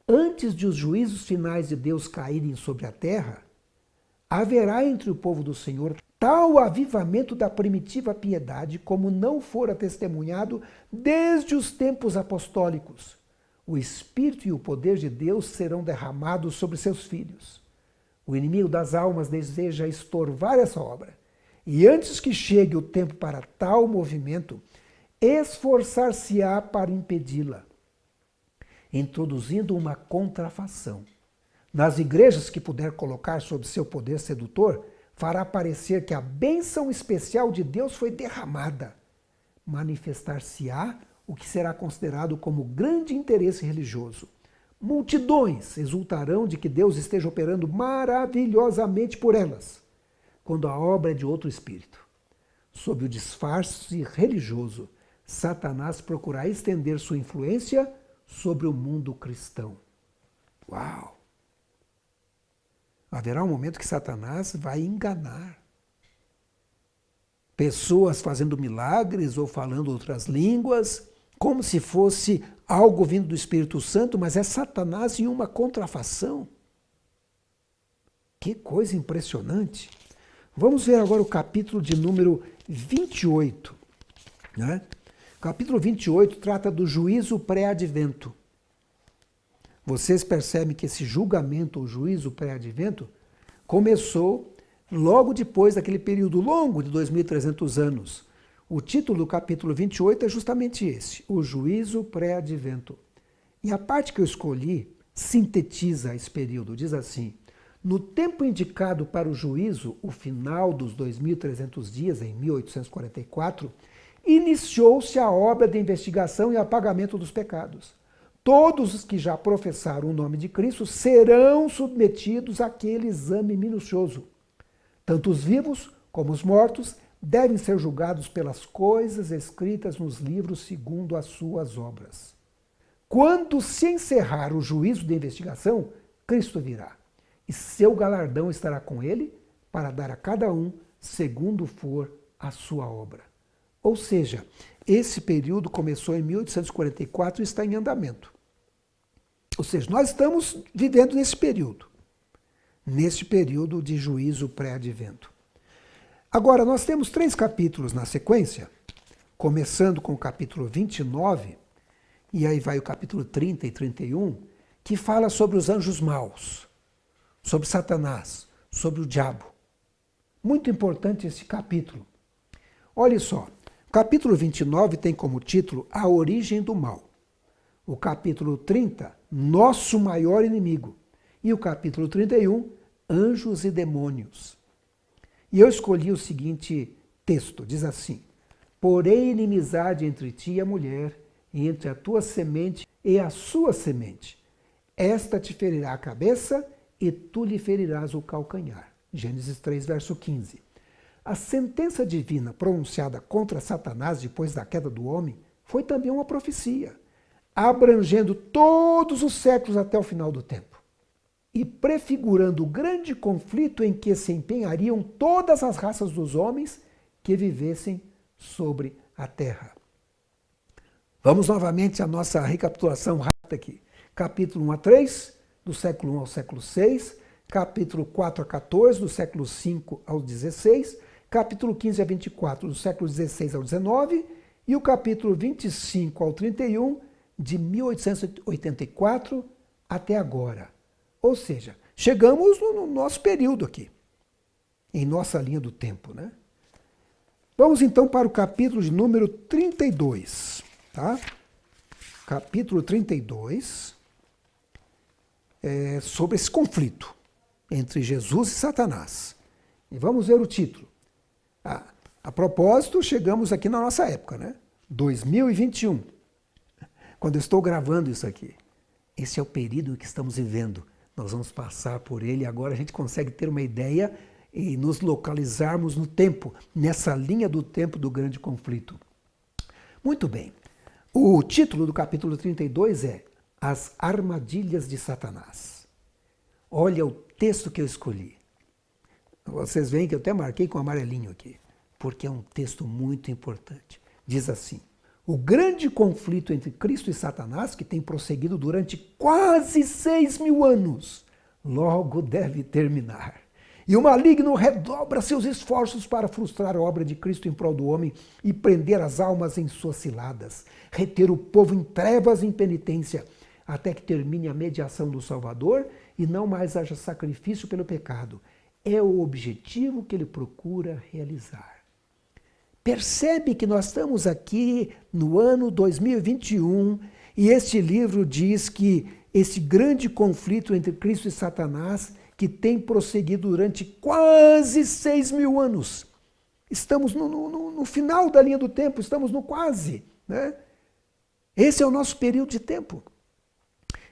antes de os juízos finais de Deus caírem sobre a terra, haverá entre o povo do Senhor tal avivamento da primitiva piedade como não fora testemunhado desde os tempos apostólicos. O Espírito e o poder de Deus serão derramados sobre seus filhos. O inimigo das almas deseja estorvar essa obra, e antes que chegue o tempo para tal movimento, esforçar-se-á para impedi-la, introduzindo uma contrafação. Nas igrejas que puder colocar sob seu poder sedutor, fará parecer que a bênção especial de Deus foi derramada, manifestar-se-á o que será considerado como grande interesse religioso. Multidões exultarão de que Deus esteja operando maravilhosamente por elas, quando a obra é de outro espírito. Sob o disfarce religioso, Satanás procurará estender sua influência sobre o mundo cristão. Uau! Haverá um momento que Satanás vai enganar pessoas fazendo milagres ou falando outras línguas, como se fosse algo vindo do Espírito Santo, mas é Satanás em uma contrafação. Que coisa impressionante! Vamos ver agora o capítulo de número 28. Né? O capítulo 28 trata do juízo pré-advento. Vocês percebem que esse julgamento, ou juízo pré-advento, começou logo depois daquele período longo de 2.300 anos. O título do capítulo 28 é justamente esse, o juízo pré-advento. E a parte que eu escolhi sintetiza esse período, diz assim: no tempo indicado para o juízo, o final dos 2.300 dias, em 1844, iniciou-se a obra de investigação e apagamento dos pecados. Todos os que já professaram o nome de Cristo serão submetidos àquele exame minucioso. Tanto os vivos como os mortos devem ser julgados pelas coisas escritas nos livros segundo as suas obras. Quando se encerrar o juízo de investigação, Cristo virá, e seu galardão estará com ele para dar a cada um segundo for a sua obra. Ou seja, esse período começou em 1844 e está em andamento. Ou seja, nós estamos vivendo nesse período de juízo pré-advento. Agora, nós temos 3 capítulos na sequência, começando com o capítulo 29, e aí vai o capítulo 30 e 31, que fala sobre os anjos maus, sobre Satanás, sobre o diabo. Muito importante esse capítulo. Olha só, o capítulo 29 tem como título A Origem do Mal. O capítulo 30, Nosso Maior Inimigo. E o capítulo 31, Anjos e Demônios. E eu escolhi o seguinte texto, diz assim: porém inimizade entre ti e a mulher, e entre a tua semente e a sua semente. Esta te ferirá a cabeça, e tu lhe ferirás o calcanhar. Gênesis 3, verso 15. A sentença divina pronunciada contra Satanás depois da queda do homem foi também uma profecia, abrangendo todos os séculos até o final do tempo, e prefigurando o grande conflito em que se empenhariam todas as raças dos homens que vivessem sobre a terra. Vamos novamente à nossa recapitulação rápida aqui. Capítulo 1 a 3, do século 1 ao século 6, capítulo 4 a 14, do século 5 ao 16, capítulo 15 a 24, do século 16 ao 19, e o capítulo 25 ao 31, de 1884 até agora. Ou seja, chegamos no nosso período aqui, em nossa linha do tempo, né? Vamos então para o capítulo de número 32, tá? Capítulo 32 é sobre esse conflito entre Jesus e Satanás. E vamos ver o título. A propósito, chegamos aqui na nossa época, né? 2021. Quando eu estou gravando isso aqui. Esse é o período que estamos vivendo. Nós vamos passar por ele e agora a gente consegue ter uma ideia e nos localizarmos no tempo, nessa linha do tempo do grande conflito. Muito bem. O título do capítulo 32 é As Armadilhas de Satanás. Olha o texto que eu escolhi. Vocês veem que eu até marquei com amarelinho aqui, porque é um texto muito importante. Diz assim: o grande conflito entre Cristo e Satanás, que tem prosseguido durante quase 6.000 anos, logo deve terminar. E o maligno redobra seus esforços para frustrar a obra de Cristo em prol do homem e prender as almas em suas ciladas, reter o povo em trevas e impenitência, até que termine a mediação do Salvador e não mais haja sacrifício pelo pecado. É o objetivo que ele procura realizar. Percebe que nós estamos aqui no ano 2021 e este livro diz que esse grande conflito entre Cristo e Satanás, que tem prosseguido durante quase 6.000 anos, Estamos no final da linha do tempo, estamos no quase. Né? Esse é o nosso período de tempo.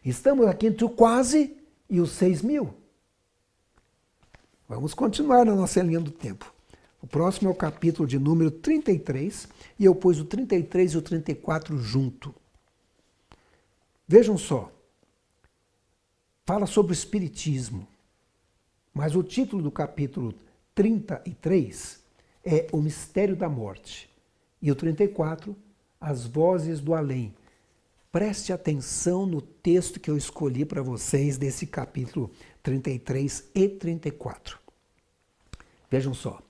Estamos aqui entre o quase e os 6.000. Vamos continuar na nossa linha do tempo. O próximo é o capítulo de número 33, e eu pus o 33 e o 34 junto. Vejam só, fala sobre o Espiritismo, mas o título do capítulo 33 é O Mistério da Morte, e o 34, As Vozes do Além. Preste atenção no texto que eu escolhi para vocês desse capítulo 33 e 34. Vejam só.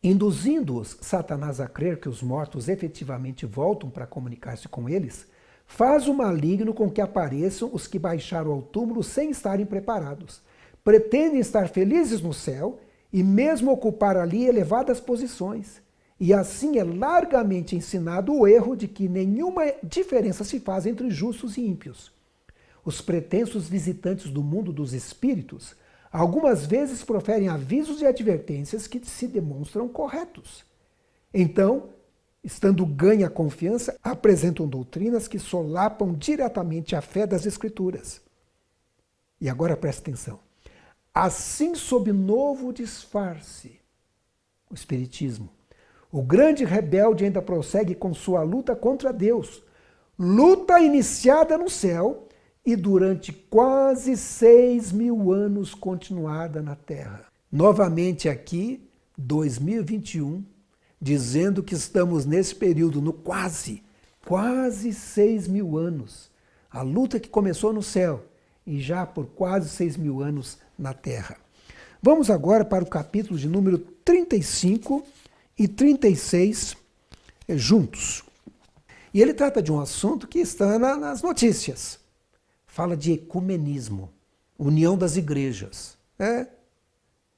Induzindo-os, Satanás, a crer que os mortos efetivamente voltam para comunicar-se com eles, faz o maligno com que apareçam os que baixaram ao túmulo sem estarem preparados. Pretendem estar felizes no céu e mesmo ocupar ali elevadas posições. E assim é largamente ensinado o erro de que nenhuma diferença se faz entre justos e ímpios. Os pretensos visitantes do mundo dos espíritos algumas vezes proferem avisos e advertências que se demonstram corretos. Então, estando ganha a confiança, apresentam doutrinas que solapam diretamente a fé das Escrituras. E agora presta atenção. Assim, sob novo disfarce, o Espiritismo, o grande rebelde ainda prossegue com sua luta contra Deus, luta iniciada no céu e durante quase 6.000 anos continuada na Terra. Novamente aqui, 2021, dizendo que estamos nesse período, no quase 6.000 anos. A luta que começou no céu e já por quase 6.000 anos na Terra. Vamos agora para o capítulo de número 35 e 36 juntos. E ele trata de um assunto que está nas notícias. Fala de ecumenismo, união das igrejas. É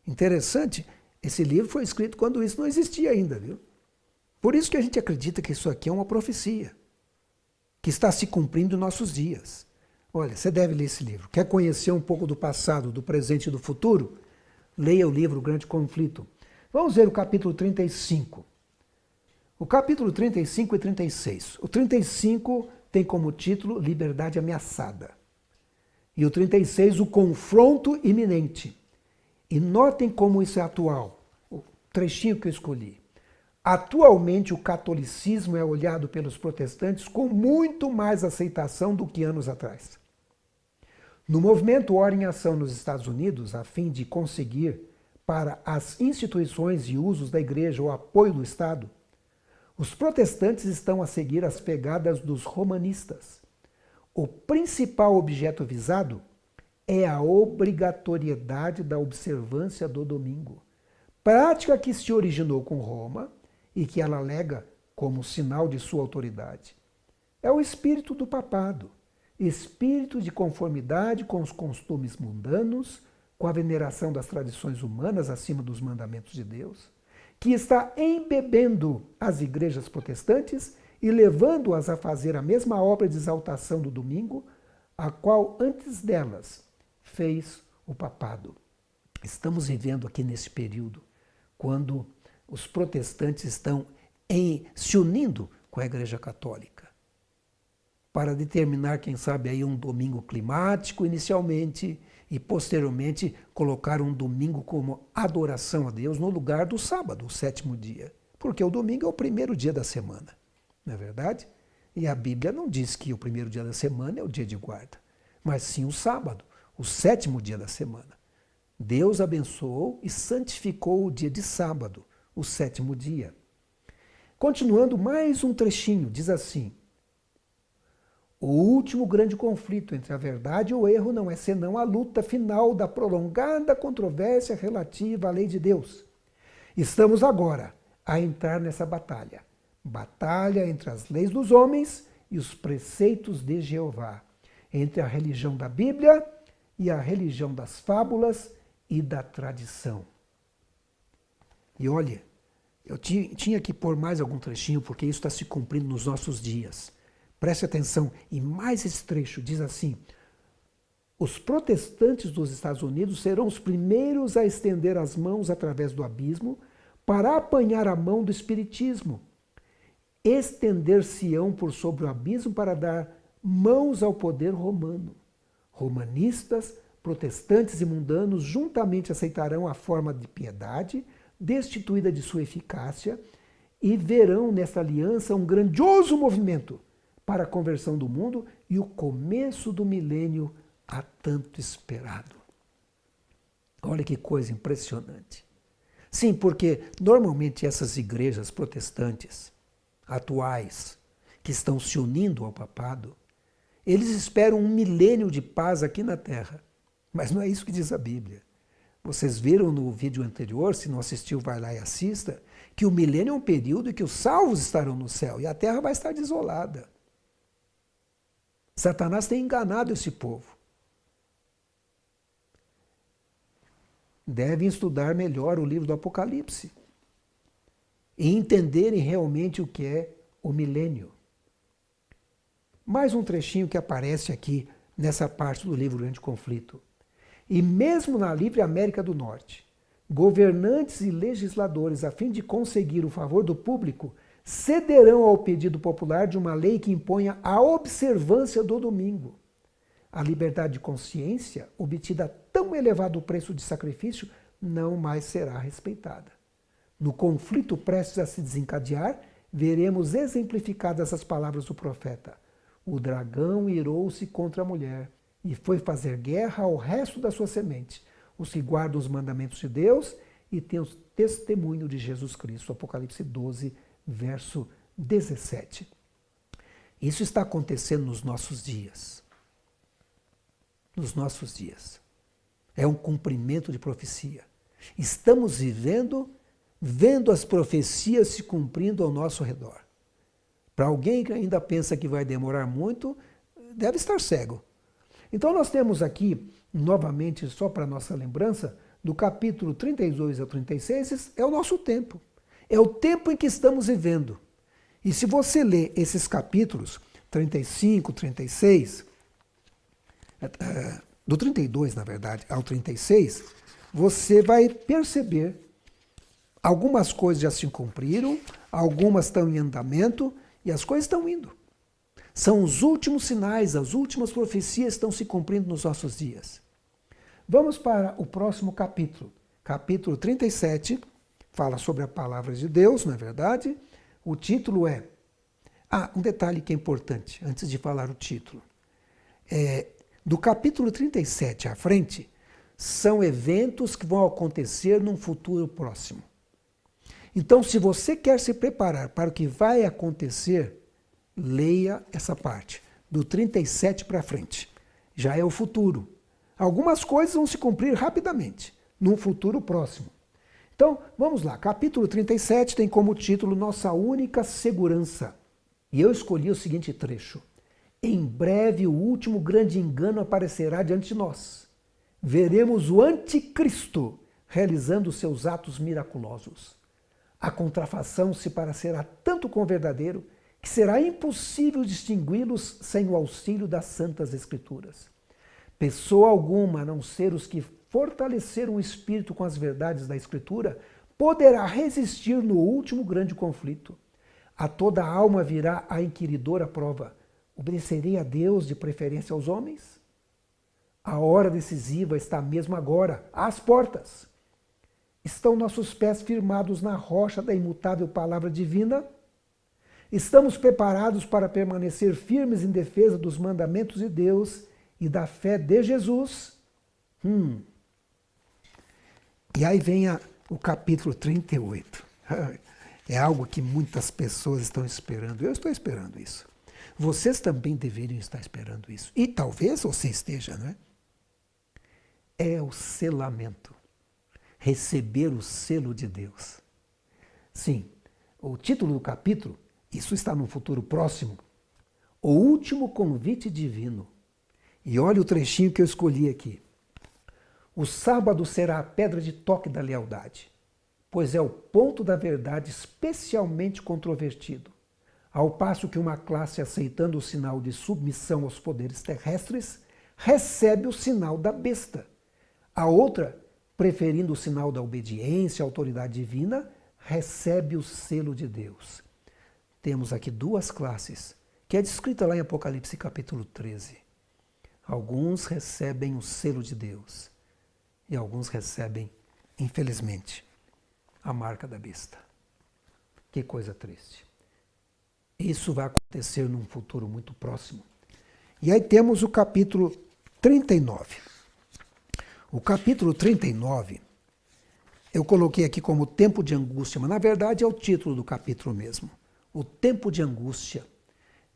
interessante, esse livro foi escrito quando isso não existia ainda, viu? Por isso que a gente acredita que isso aqui é uma profecia, que está se cumprindo em nossos dias. Olha, você deve ler esse livro. Quer conhecer um pouco do passado, do presente e do futuro? Leia o livro O Grande Conflito. Vamos ver o capítulo 35. O capítulo 35 e 36. O 35 tem como título Liberdade Ameaçada. E o 36, o confronto iminente. E notem como isso é atual. O trechinho que eu escolhi. Atualmente, o catolicismo é olhado pelos protestantes com muito mais aceitação do que anos atrás. No movimento Ora em Ação nos Estados Unidos, a fim de conseguir para as instituições e usos da igreja o apoio do Estado, os protestantes estão a seguir as pegadas dos romanistas. O principal objeto visado é a obrigatoriedade da observância do domingo, prática que se originou com Roma e que ela alega como sinal de sua autoridade. É o espírito do papado, espírito de conformidade com os costumes mundanos, com a veneração das tradições humanas acima dos mandamentos de Deus, que está embebendo as igrejas protestantes e levando-as a fazer a mesma obra de exaltação do domingo, a qual antes delas fez o papado. Estamos vivendo aqui nesse período, quando os protestantes estão se unindo com a Igreja Católica, para determinar, quem sabe, aí um domingo climático inicialmente, e posteriormente colocar um domingo como adoração a Deus no lugar do sábado, o 7º dia. Porque o domingo é o primeiro dia da semana, não é verdade? E a Bíblia não diz que o primeiro dia da semana é o dia de guarda, mas sim o sábado, o 7º dia da semana. Deus abençoou e santificou o dia de sábado, o 7º dia. Continuando mais um trechinho, diz assim: o último grande conflito entre a verdade e o erro não é senão a luta final da prolongada controvérsia relativa à lei de Deus. Estamos agora a entrar nessa batalha. Batalha entre as leis dos homens e os preceitos de Jeová. Entre a religião da Bíblia e a religião das fábulas e da tradição. E olha, eu tinha que pôr mais algum trechinho porque isso está se cumprindo nos nossos dias. Preste atenção, e mais esse trecho diz assim: os protestantes dos Estados Unidos serão os primeiros a estender as mãos através do abismo para apanhar a mão do espiritismo. Estender-se-ão por sobre o abismo para dar mãos ao poder romano. Romanistas, protestantes e mundanos juntamente aceitarão a forma de piedade, destituída de sua eficácia, e verão nesta aliança um grandioso movimento para a conversão do mundo e o começo do milênio há tanto esperado. Olha que coisa impressionante. Sim, porque normalmente essas igrejas protestantes atuais, que estão se unindo ao papado, eles esperam um milênio de paz aqui na Terra. Mas não é isso que diz a Bíblia. Vocês viram no vídeo anterior, se não assistiu, vai lá e assista, que o milênio é um período em que os salvos estarão no céu e a Terra vai estar desolada. Satanás tem enganado esse povo. Devem estudar melhor o livro do Apocalipse e entenderem realmente o que é o milênio. Mais um trechinho que aparece aqui nessa parte do livro Grande Conflito. E mesmo na livre América do Norte, governantes e legisladores, a fim de conseguir o favor do público, cederão ao pedido popular de uma lei que imponha a observância do domingo. A liberdade de consciência, obtida a tão elevado preço de sacrifício, não mais será respeitada. No conflito prestes a se desencadear, veremos exemplificadas as palavras do profeta. O dragão irou-se contra a mulher e foi fazer guerra ao resto da sua semente, os que guardam os mandamentos de Deus e têm o testemunho de Jesus Cristo. Apocalipse 12, verso 17. Isso está acontecendo nos nossos dias. Nos nossos dias. É um cumprimento de profecia. Estamos vendo as profecias se cumprindo ao nosso redor. Para alguém que ainda pensa que vai demorar muito, deve estar cego. Então nós temos aqui, novamente, só para nossa lembrança, do capítulo 32 ao 36, é o nosso tempo. É o tempo em que estamos vivendo. E se você ler esses capítulos, 35, 36, do 32, na verdade, ao 36, você vai perceber algumas coisas já se cumpriram, algumas estão em andamento e as coisas estão indo. São os últimos sinais, as últimas profecias estão se cumprindo nos nossos dias. Vamos para o próximo capítulo. Capítulo 37, fala sobre a palavra de Deus, não é verdade? O título é... um detalhe que é importante, antes de falar o título. Do capítulo 37 à frente, são eventos que vão acontecer num futuro próximo. Então, se você quer se preparar para o que vai acontecer, leia essa parte, do 37 para frente. Já é o futuro. Algumas coisas vão se cumprir rapidamente, num futuro próximo. Então, vamos lá. Capítulo 37 tem como título Nossa Única Segurança. E eu escolhi o seguinte trecho. Em breve o último grande engano aparecerá diante de nós. Veremos o anticristo realizando seus atos miraculosos. A contrafação se parecerá tanto com o verdadeiro que será impossível distingui-los sem o auxílio das Santas Escrituras. Pessoa alguma, a não ser os que fortaleceram o espírito com as verdades da Escritura, poderá resistir no último grande conflito. A toda alma virá a inquiridora prova. Obedecerei a Deus de preferência aos homens? A hora decisiva está mesmo agora, às portas. Estão nossos pés firmados na rocha da imutável palavra divina? Estamos preparados para permanecer firmes em defesa dos mandamentos de Deus e da fé de Jesus? E aí vem o capítulo 38. É algo que muitas pessoas estão esperando. Eu estou esperando isso. Vocês também deveriam estar esperando isso. E talvez você esteja, não é? É o selamento. Receber o selo de Deus. Sim, o título do capítulo, isso está no futuro próximo, o último convite divino. E olha o trechinho que eu escolhi aqui. O sábado será a pedra de toque da lealdade, pois é o ponto da verdade especialmente controvertido, ao passo que uma classe aceitando o sinal de submissão aos poderes terrestres recebe o sinal da besta. A outra, preferindo o sinal da obediência à autoridade divina, recebe o selo de Deus. Temos aqui duas classes, que é descrita lá em Apocalipse capítulo 13. Alguns recebem o selo de Deus e alguns recebem, infelizmente, a marca da besta. Que coisa triste. Isso vai acontecer num futuro muito próximo. E aí temos o capítulo 39. O capítulo 39, eu coloquei aqui como tempo de angústia, mas na verdade é o título do capítulo mesmo. O tempo de angústia.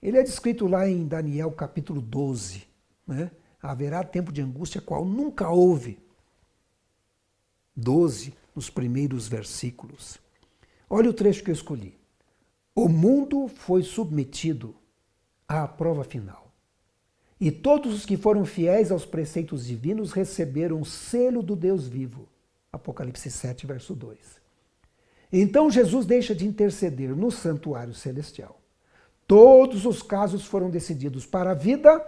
Ele é descrito lá em Daniel capítulo 12. Né? Haverá tempo de angústia qual nunca houve. 12, nos primeiros versículos. Olha o trecho que eu escolhi. O mundo foi submetido à prova final. E todos os que foram fiéis aos preceitos divinos receberam o selo do Deus vivo. Apocalipse 7, verso 2. Então Jesus deixa de interceder no santuário celestial. Todos os casos foram decididos para a vida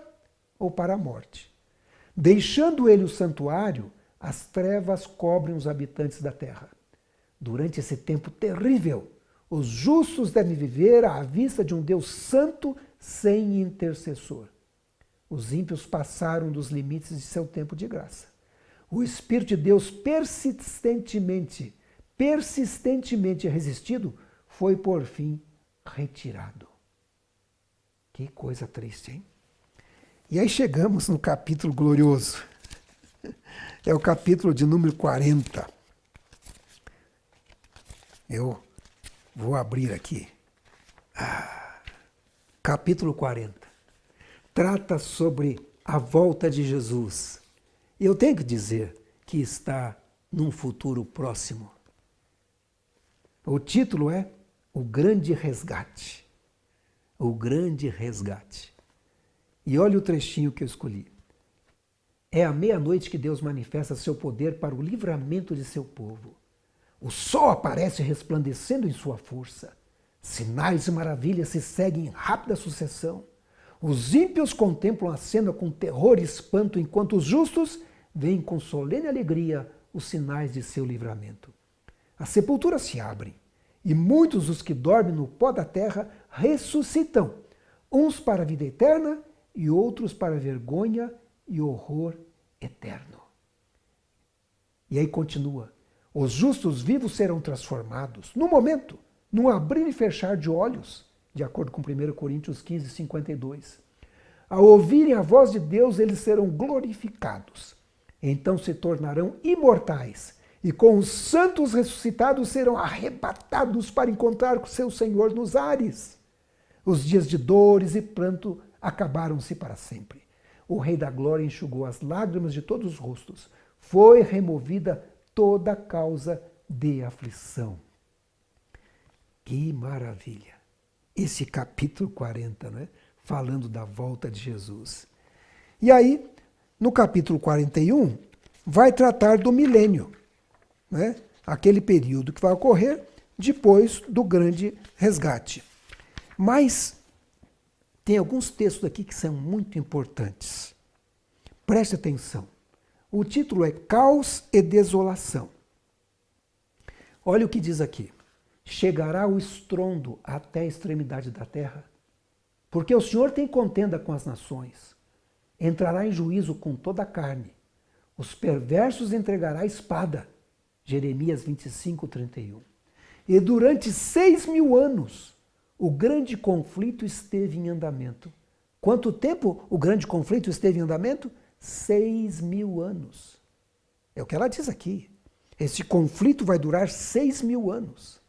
ou para a morte. Deixando ele o santuário, as trevas cobrem os habitantes da terra. Durante esse tempo terrível, os justos devem viver à vista de um Deus santo sem intercessor. Os ímpios passaram dos limites de seu tempo de graça. O Espírito de Deus persistentemente resistido, foi por fim retirado. Que coisa triste, hein? E aí chegamos no capítulo glorioso. É o capítulo de número 40. Eu vou abrir aqui. Capítulo 40. Trata sobre a volta de Jesus. E eu tenho que dizer que está num futuro próximo. O título é O Grande Resgate. O Grande Resgate. E olha o trechinho que eu escolhi. É à meia-noite que Deus manifesta seu poder para o livramento de seu povo. O sol aparece resplandecendo em sua força. Sinais e maravilhas se seguem em rápida sucessão. Os ímpios contemplam a cena com terror e espanto, enquanto os justos veem com solene alegria os sinais de seu livramento. As sepulturas se abrem, e muitos dos que dormem no pó da terra ressuscitam, uns para a vida eterna e outros para a vergonha e horror eterno. E aí continua. Os justos vivos serão transformados, no momento, num abrir e fechar de olhos, de acordo com 1 Coríntios 15, 52. Ao ouvirem a voz de Deus, eles serão glorificados. Então se tornarão imortais e com os santos ressuscitados serão arrebatados para encontrar com seu Senhor nos ares. Os dias de dores e pranto acabaram-se para sempre. O Rei da Glória enxugou as lágrimas de todos os rostos. Foi removida toda causa de aflição. Que maravilha! Esse capítulo 40, né? Falando da volta de Jesus. E aí, no capítulo 41, vai tratar do milênio, né? Aquele período que vai ocorrer depois do grande resgate. Mas tem alguns textos aqui que são muito importantes. Preste atenção. O título é Caos e Desolação. Olha o que diz aqui. Chegará o estrondo até a extremidade da terra, porque o Senhor tem contenda com as nações. Entrará em juízo com toda a carne. Os perversos entregará a espada. Jeremias 25, 31. E durante 6.000 anos, o grande conflito esteve em andamento. Quanto tempo o grande conflito esteve em andamento? 6.000 anos. É o que ela diz aqui. Esse conflito vai durar 6.000 anos.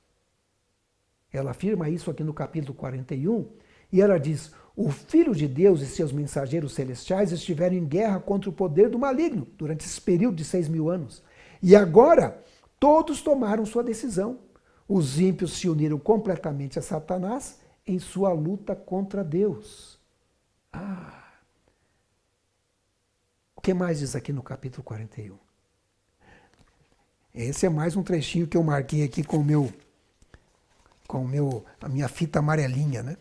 Ela afirma isso aqui no capítulo 41, e ela diz, o Filho de Deus e seus mensageiros celestiais estiveram em guerra contra o poder do maligno durante esse período de 6.000 anos. E agora, todos tomaram sua decisão. Os ímpios se uniram completamente a Satanás em sua luta contra Deus. O que mais diz aqui no capítulo 41? Esse é mais um trechinho que eu marquei aqui com a minha fita amarelinha, né?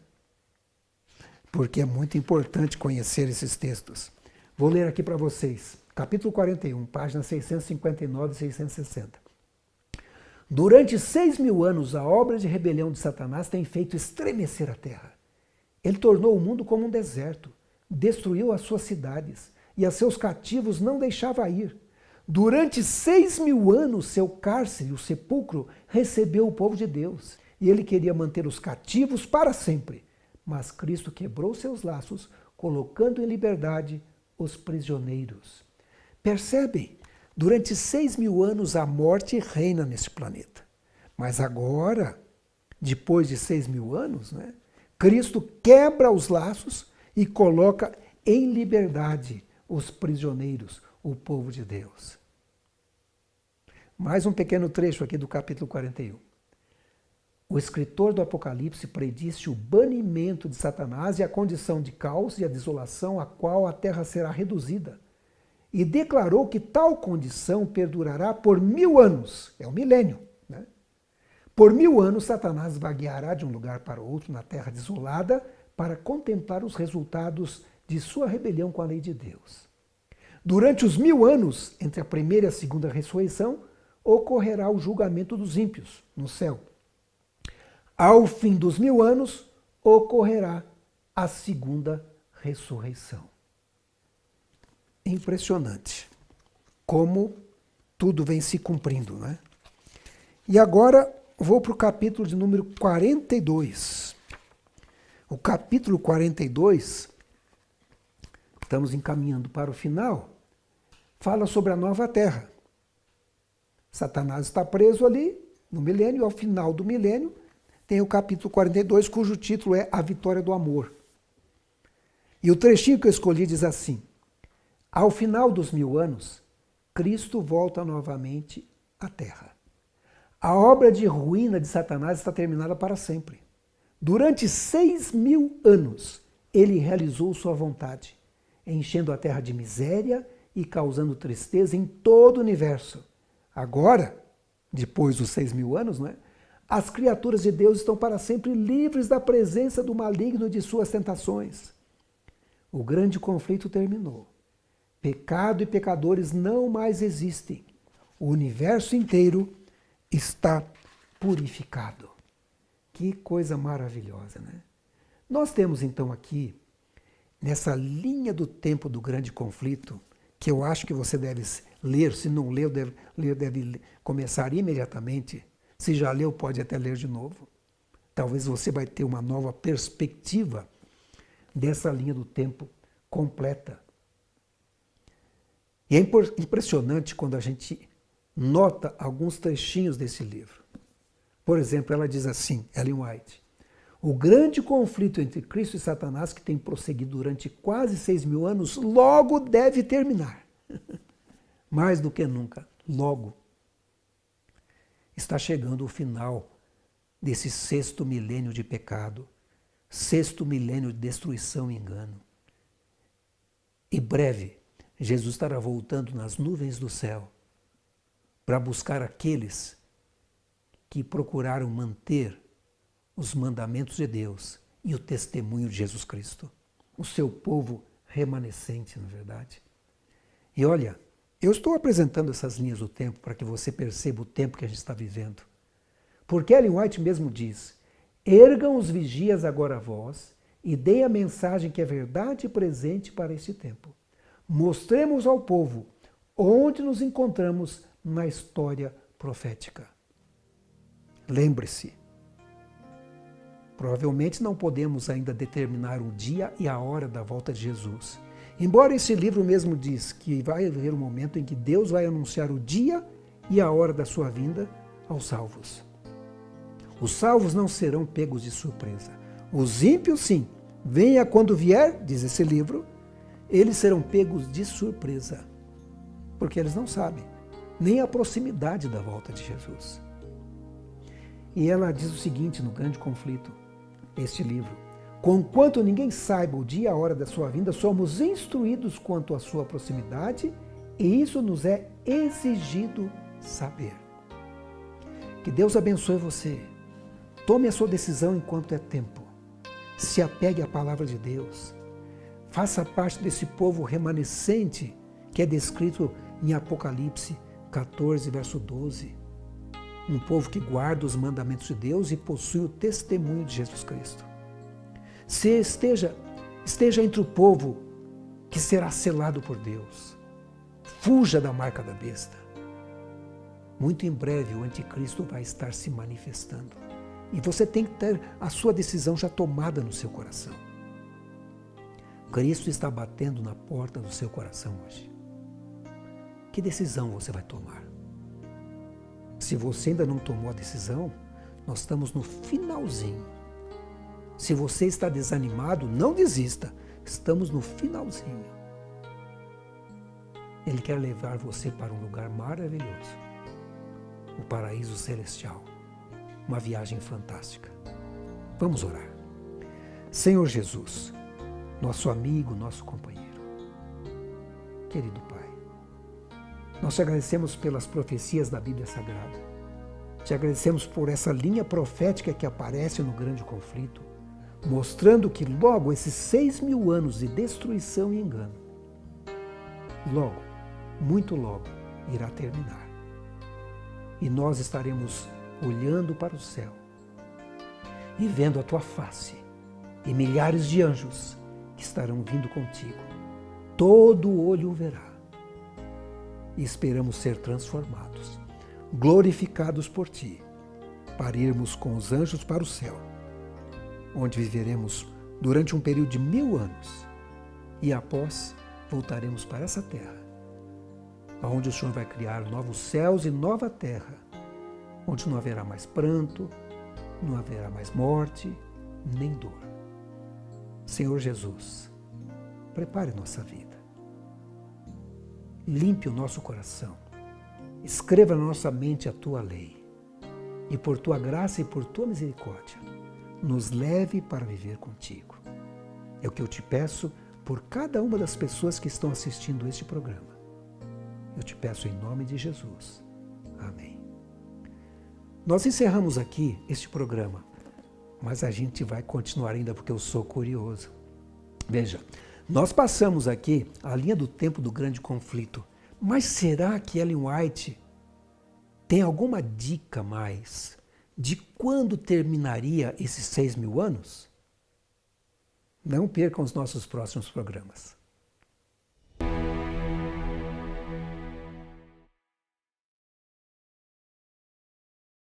Porque é muito importante conhecer esses textos. Vou ler aqui para vocês. Capítulo 41, páginas 659 e 660. Durante 6.000 anos, a obra de rebelião de Satanás tem feito estremecer a terra. Ele tornou o mundo como um deserto, destruiu as suas cidades e a seus cativos não deixava ir. Durante 6.000 anos, seu cárcere, o sepulcro, recebeu o povo de Deus. E ele queria manter os cativos para sempre. Mas Cristo quebrou seus laços, colocando em liberdade os prisioneiros. Percebem? Durante 6.000 anos a morte reina nesse planeta. Mas agora, depois de 6.000 anos, né, Cristo quebra os laços e coloca em liberdade os prisioneiros, o povo de Deus. Mais um pequeno trecho aqui do capítulo 41. O escritor do Apocalipse predisse o banimento de Satanás e a condição de caos e a desolação a qual a terra será reduzida. E declarou que tal condição perdurará por 1.000 anos. É o milênio. Né? Por 1.000 anos, Satanás vagueará de um lugar para outro na terra desolada para contemplar os resultados de sua rebelião com a lei de Deus. Durante os 1.000 anos, entre a primeira e a segunda ressurreição, ocorrerá o julgamento dos ímpios no céu. Ao fim dos 1.000 anos, ocorrerá a segunda ressurreição. Impressionante como tudo vem se cumprindo, né? E agora vou para o capítulo de número 42. O capítulo 42, estamos encaminhando para o final, fala sobre a nova terra. Satanás está preso ali no milênio, ao final do milênio, tem o capítulo 42, cujo título é A Vitória do Amor. E o trechinho que eu escolhi diz assim: ao final dos 1.000 anos, Cristo volta novamente à Terra. A obra de ruína de Satanás está terminada para sempre. Durante 6.000 anos, ele realizou sua vontade, enchendo a Terra de miséria e causando tristeza em todo o universo. Agora, depois dos 6.000 anos, né, as criaturas de Deus estão para sempre livres da presença do maligno e de suas tentações. O grande conflito terminou. Pecado e pecadores não mais existem. O universo inteiro está purificado. Que coisa maravilhosa, né? Nós temos então aqui, nessa linha do tempo do grande conflito, que eu acho que você deve ler, se não leu, deve começar imediatamente. Se já leu, pode até ler de novo. Talvez você vai ter uma nova perspectiva dessa linha do tempo completa. E é impressionante quando a gente nota alguns trechinhos desse livro. Por exemplo, ela diz assim, Ellen White: o grande conflito entre Cristo e Satanás, que tem prosseguido durante quase 6.000 anos, logo deve terminar. Mais do que nunca, logo. Está chegando o final desse 6º milênio de pecado, 6º milênio de destruição e engano. E breve, Jesus estará voltando nas nuvens do céu para buscar aqueles que procuraram manter os mandamentos de Deus e o testemunho de Jesus Cristo. O seu povo remanescente, na verdade. E olha, eu estou apresentando essas linhas do tempo para que você perceba o tempo que a gente está vivendo. Porque Ellen White mesmo diz: ergam os vigias agora vós e deem a mensagem que é verdade e presente para este tempo. Mostremos ao povo onde nos encontramos na história profética. Lembre-se, provavelmente não podemos ainda determinar o dia e a hora da volta de Jesus. Embora esse livro mesmo diz que vai haver um momento em que Deus vai anunciar o dia e a hora da sua vinda aos salvos. Os salvos não serão pegos de surpresa. Os ímpios, sim. Venha quando vier, diz esse livro, eles serão pegos de surpresa. Porque eles não sabem nem a proximidade da volta de Jesus. E ela diz o seguinte no Grande Conflito, este livro: conquanto ninguém saiba o dia e a hora da sua vinda, somos instruídos quanto à sua proximidade, e isso nos é exigido saber. Que Deus abençoe você. Tome a sua decisão enquanto é tempo. Se apegue à palavra de Deus. Faça parte desse povo remanescente que é descrito em Apocalipse 14, verso 12. um povo que guarda os mandamentos de Deus e possui o testemunho de Jesus Cristo. Esteja entre o povo que será selado por Deus. Fuja da marca da besta. Muito em breve o anticristo vai estar se manifestando. E você tem que ter a sua decisão já tomada no seu coração. Cristo está batendo na porta do seu coração hoje. Que decisão você vai tomar? Se você ainda não tomou a decisão, nós estamos no finalzinho. Se você está desanimado, não desista. Estamos no finalzinho. Ele quer levar você para um lugar maravilhoso. O paraíso celestial. Uma viagem fantástica. Vamos orar. Senhor Jesus, nosso amigo, nosso companheiro. Querido Pai, nós te agradecemos pelas profecias da Bíblia Sagrada. Te agradecemos por essa linha profética que aparece no grande conflito, mostrando que logo esses 6.000 anos de destruição e engano, logo, muito logo, irá terminar. E nós estaremos olhando para o céu e vendo a tua face e milhares de anjos que estarão vindo contigo. Todo olho o verá. E esperamos ser transformados, glorificados por ti, para irmos com os anjos para o céu, onde viveremos durante um período de 1000 anos e após voltaremos para essa terra, onde o Senhor vai criar novos céus e nova terra, onde não haverá mais pranto, não haverá mais morte, nem dor. Senhor Jesus, prepare nossa vida. Limpe o nosso coração. Escreva na nossa mente a tua lei. E por tua graça e por tua misericórdia, nos leve para viver contigo. É o que eu te peço por cada uma das pessoas que estão assistindo este programa. Eu te peço em nome de Jesus. Amém. Nós encerramos aqui este programa, mas a gente vai continuar ainda porque eu sou curioso. Veja, nós passamos aqui a linha do tempo do grande conflito, mas será que Ellen White tem alguma dica mais de quando terminaria esses 6.000 anos? Não percam os nossos próximos programas.